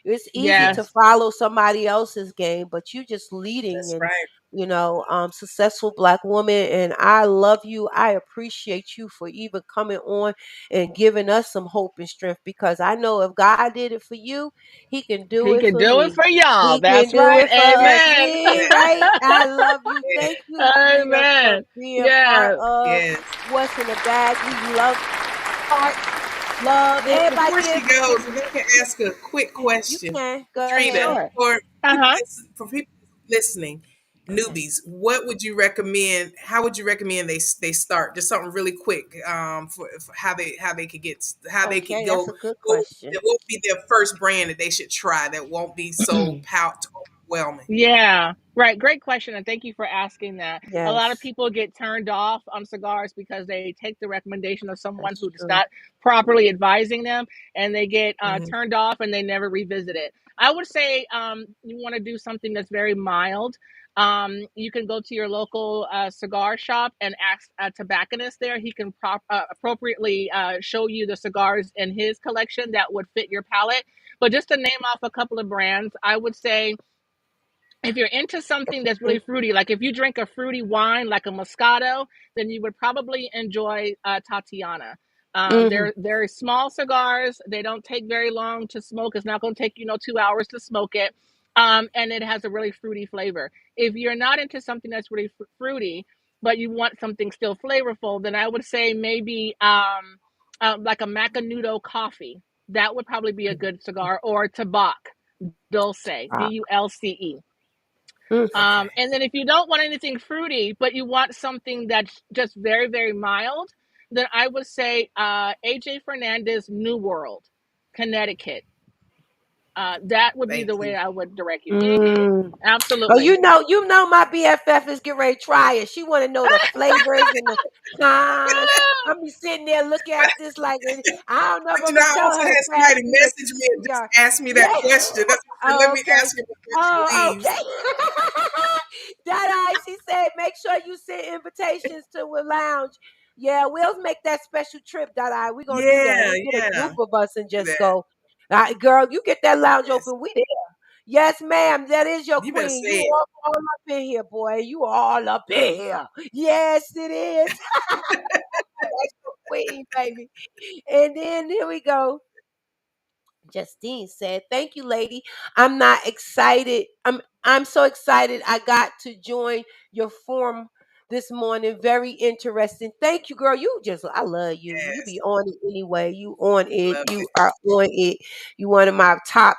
It's easy to Yes. follow somebody else's game, but you just leading That's and right. successful black woman. And I love you. I appreciate you for even coming on and giving us some hope and strength, because I know if God did it for you, He can do He it can for do it me. for y'all. He can That's do right. it for us. Amen. Yeah, right. I love you. Yeah. Thank you, Rita, for Amen. being part Yeah. of Yes. What's in the Bag. We love heart, love. Everybody Before give she goes, if I can ask a quick you question, can. Go Trina, ahead. Sure. for people Uh-huh. for people listening, Okay. newbies, what would you recommend? How would you recommend they start? Just something really quick, for how they could how they could Okay, that's go. a good What question. what would be their first brand that they should try that won't be so overwhelming? Yeah, right. Great question. And thank you for asking that. A lot of Yes, people get turned off on cigars because they take the recommendation of someone that's who is true. not properly advising them, and they get Hmm. turned off and they never revisit it. I would say you want to do something that's very mild. You can go to your local cigar shop and ask a tobacconist there. He can appropriately show you the cigars in his collection that would fit your palate. But just to name off a couple of brands, I would say if you're into something that's really fruity, like if you drink a fruity wine like a Moscato, then you would probably enjoy Tatiana. Mm-hmm. They're small cigars. They don't take very long to smoke. It's not going to take 2 hours to smoke it, and it has a really fruity flavor. If you're not into something that's really fruity, but you want something still flavorful, then I would say maybe like a Macanudo coffee. That would probably be a good cigar, or Tabac Dulce, Dulce. Mm-hmm. Okay. And then if you don't want anything fruity, but you want something that's just very, very mild, then I would say AJ Fernandez New World, Connecticut. That would be Thank the way you. I would direct you. Mm. Oh, Absolutely. you know, my BFF is getting ready to try it. She want to know the flavors and the cons. I'm be sitting there looking at this like, I don't know if But I'm gonna I tell also her to had pass somebody me the message me and just cigar. ask me that Yeah. question. That's why I said, let Oh, me okay. ask her before she Oh, leaves. okay. That she said, make sure you send invitations to a lounge. Yeah, we'll make that special trip. We're gonna do that. Yeah, We'll get a yeah. group of us and Do just that. go. Girl, you get that lounge Yes. open. We there. Yes, ma'am. That is your You better queen. You say it. all up in here, boy. You all up in here. Yes, it is. That's your queen, baby. And then here we go. Justine said, "Thank you, lady. I'm not excited. I'm so excited I got to join your forum this morning. Very interesting. Thank you, girl. I love you. You Yes. be on it anyway. You on it. Love You it. are on it. You one of my top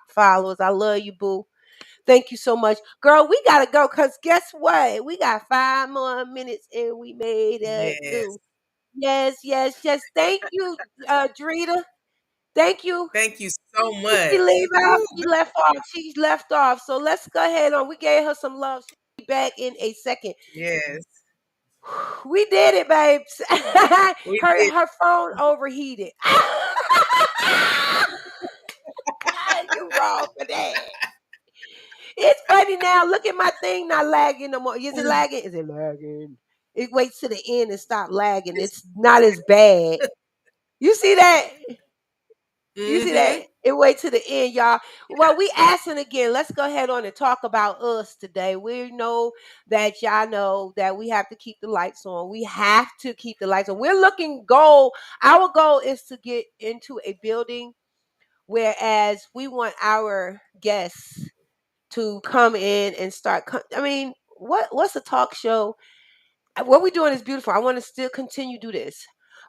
followers. I love you, boo. Thank you so much. Girl, we gotta go because guess what? We got 5 more minutes and we made it Yes. through. Yes. Thank you, Drita. Thank you. Thank you so Did she much. leave out? Woo, She left off. She left off. So let's go ahead on. We gave her some love. She'll be back in a second. yes. We did it, babes. We did. her phone overheated. You wrong for that. It's funny now. Look at my thing not lagging no more. Is it lagging? Is it lagging? It waits to the end and stop lagging. It's not as bad. You see that? You see that? Mm-hmm. It waits to the end, y'all. Well, we asking again. Let's go ahead on and talk about us today. We know that y'all know that we have to keep the lights on. We have to keep the lights on. We're looking goal. Our goal is to get into a building, whereas we want our guests to come in and start. I mean, what's a talk show? What we're doing is beautiful. I want to still continue to do this.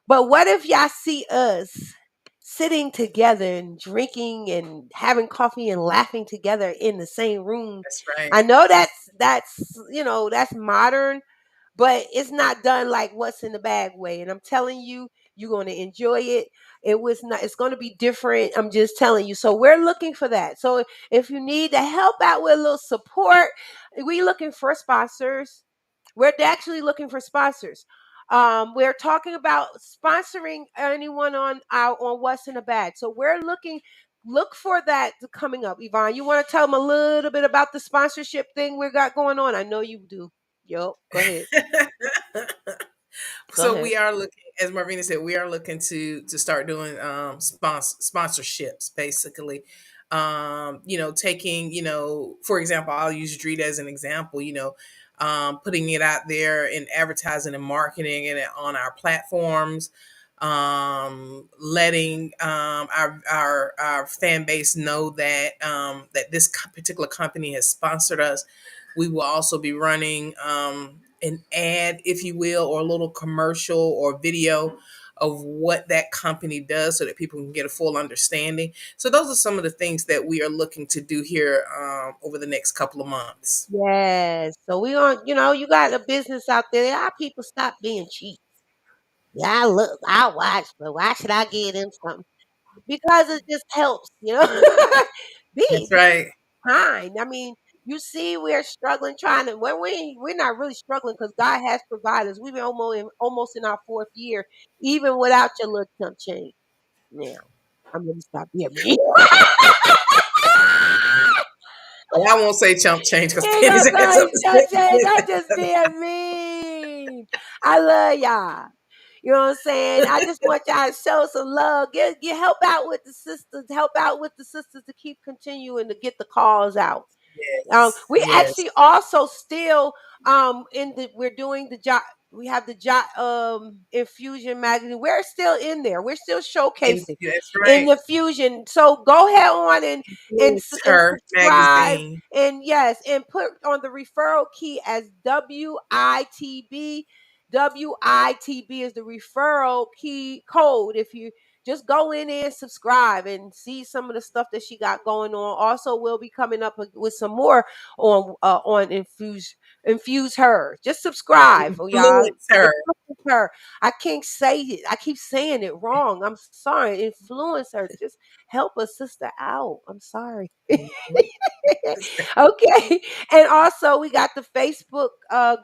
But what if y'all see us sitting together and drinking and having coffee and laughing together in the same room? That's right. I know that's modern, but it's not done like what's in the bag way. And I'm telling you, you're going to enjoy it. It's going to be different. I'm just telling you. So we're looking for that. So if you need to help out with a little support, we're looking for sponsors. We're actually looking for sponsors. We're talking about sponsoring anyone on what's in the bag. So look for that coming up. Yvonne, you want to tell them a little bit about the sponsorship thing we got going on? I know you do. Yo, go ahead. Go So ahead. we are looking, as Marvina said, we are looking to start doing sponsorships, basically. Taking, for example, I'll use Dreed as an example, putting it out there in advertising and marketing it on our platforms, letting our fan base know that this particular company has sponsored us. We will also be running an ad, if you will, or a little commercial or video of what that company does so that people can get a full understanding. So those are some of the things that we are looking to do here over the next couple of months. Yes. So you got a business out there. Our people stop being cheap. Yeah, I watch, but why should I give them something? Because it just helps. That's Be right. kind. I mean, you see, we're struggling trying to. When we're not really struggling because God has provided us. We've been almost in our 4th year, even without your little chump change. Now, I'm gonna stop being mean. And I won't say chump change because Ain't pennies gonna had call you something chump to change. I'm do just being mean. I love y'all. You know what I'm saying? I just want y'all to show some love. Get help out with the sisters. Help out with the sisters to keep continuing to get the calls out. Yes. We Yes. actually also still we're doing the job. We have the job infusion magazine. We're still in there. We're still showcasing That's in right. the fusion. So go ahead on Influence and Her subscribe, magazine. and yes, and put on the referral key as WITB. WITB is the referral key code. If you just go in there and subscribe and see some of the stuff that she got going on. Also, we'll be coming up with some more on Infuse Her. Just subscribe, oh y'all. Influence Her. Influence Her. I can't say it. I keep saying it wrong. I'm sorry. Influence Her. Just help a sister out. I'm sorry. Okay. And also we got the Facebook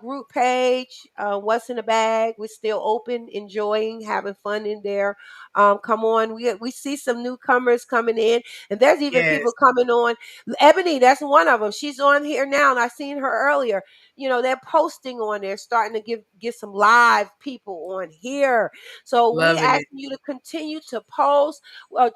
group page, What's in the Bag. We're still open, enjoying, having fun in there. Come on. We see some newcomers coming in, and there's even Yes. people coming on. Ebony, that's one of them. She's on here now, and I seen her earlier. They're posting on there, starting to get some live people on here. So we Loving asking it. you to continue to post.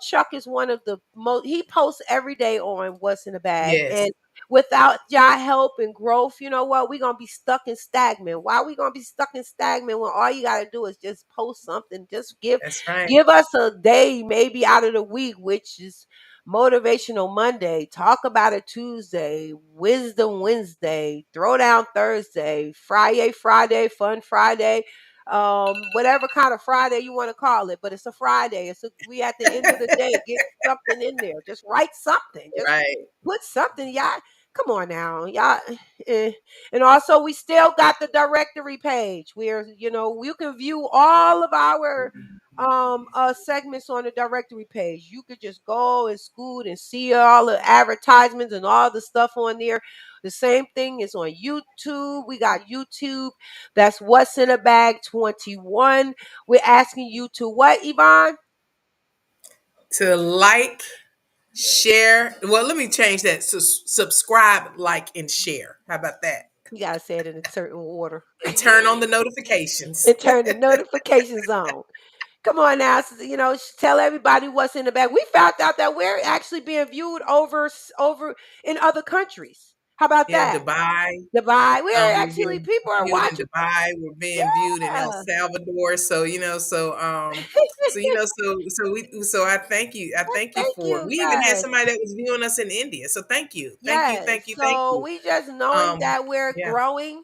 Chuck is one one of the most. He posts every day on what's in the bag, Yes, and without y'all help and growth, you know what? We're gonna be stuck in stagnant. Why we gonna be stuck in stagnant when all you gotta do is just post something? Just that's right. give us a day, maybe out of the week, which is motivational Monday, talk about it Tuesday, wisdom Wednesday, throwdown Thursday, Friday, fun Friday. Whatever kind of Friday you want to call it, but it's a Friday. We at the end of the day get something in there. Just write something. Just Right. put something, y'all. Come on now, y'all. eh. And also, we still got the directory page where you can view all of our segments on the directory page. You could just go and scoot and see all the advertisements and all the stuff on there. The same thing is on YouTube. We got YouTube. That's What's in a Bag 21. We're asking you to what, Yvonne? To like, share. Well, let me change that. Subscribe, like, and share. How about that? You gotta say it in a certain order. And turn on the notifications. And turn the notifications on. Come on now, tell everybody what's in the bag. We found out that we're actually being viewed over in other countries. How about Yeah, that? Dubai. Dubai. We're We're actually being people are viewed in watching. Dubai. We're being viewed in El Yeah. Salvador. So I thank you. I thank you Thank for it. you. We even had Yes. somebody that was viewing us in India. So thank you. Thank you. Yes. Thank you. Thank So you. we just knowing that we're Yeah, growing.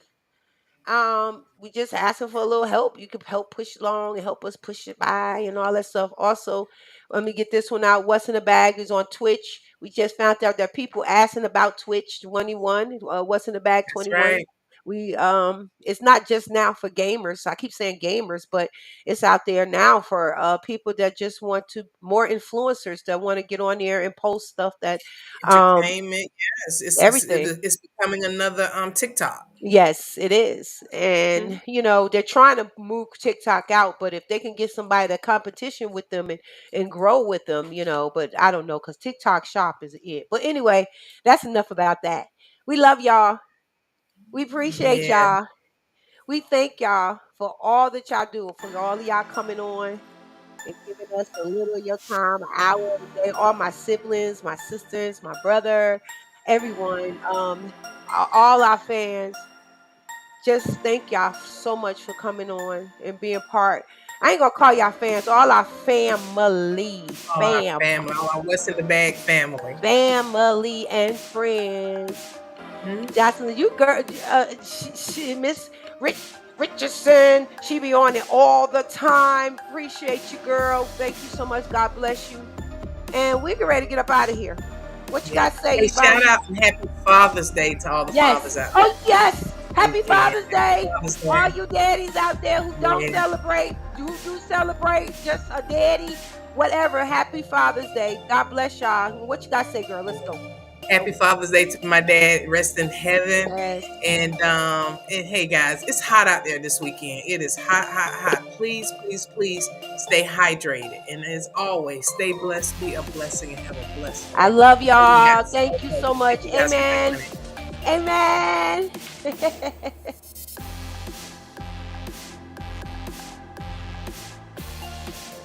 We just asking for a little help. You could help push along and help us push it by and all that stuff. Also, let me get this one out. What's in the Bag is on Twitch. We just found out that people asking about Twitch 21. What's in the Bag that's 21. right. We it's not just now for gamers. I keep saying gamers, but it's out there now for people that just want to more influencers that want to get on there and post stuff that Entertainment. Yes, everything. it's becoming another TikTok. Yes, it is. Mhm. And they're trying to move TikTok out, but if they can get somebody that competition with them and grow with them, but I don't know cuz TikTok shop is it. But anyway, that's enough about that. We love y'all. We appreciate Yeah, y'all. We thank y'all for all that y'all do, for all of y'all coming on and giving us a little of your time, an hour a day. All my siblings, my sisters, my brother, everyone, all our fans. Just thank y'all so much for coming on and being part. I ain't gonna call y'all fans, all our family, all our family, all our What's in the Bag family. family and friends. Mhm. Jocelyn, you girl, Miss Richardson, she be on it all the time. Appreciate you, girl. Thank you so much. God bless you. And we get ready to get up out of here. What you Yeah. got to say, Hey, Yvonne? shout out and happy Father's Day to all the fathers Yes. out Oh, yes. there. Happy Yeah, Father's happy Day. Father's All Day. you daddies out there who don't Yeah. celebrate, who do celebrate, just a daddy, whatever. Happy Father's Day. God bless y'all. What you got to say, girl? Let's go. Happy Father's Day to my dad. Rest in heaven. Yes. And hey guys, it's hot out there this weekend. It is hot, hot, hot. Please, please, please stay hydrated. And as always, stay blessed, be a blessing, and have a blessed I day. love Love you y'all. guys. Thank you so much. Thank you guys for Amen. joining. Amen.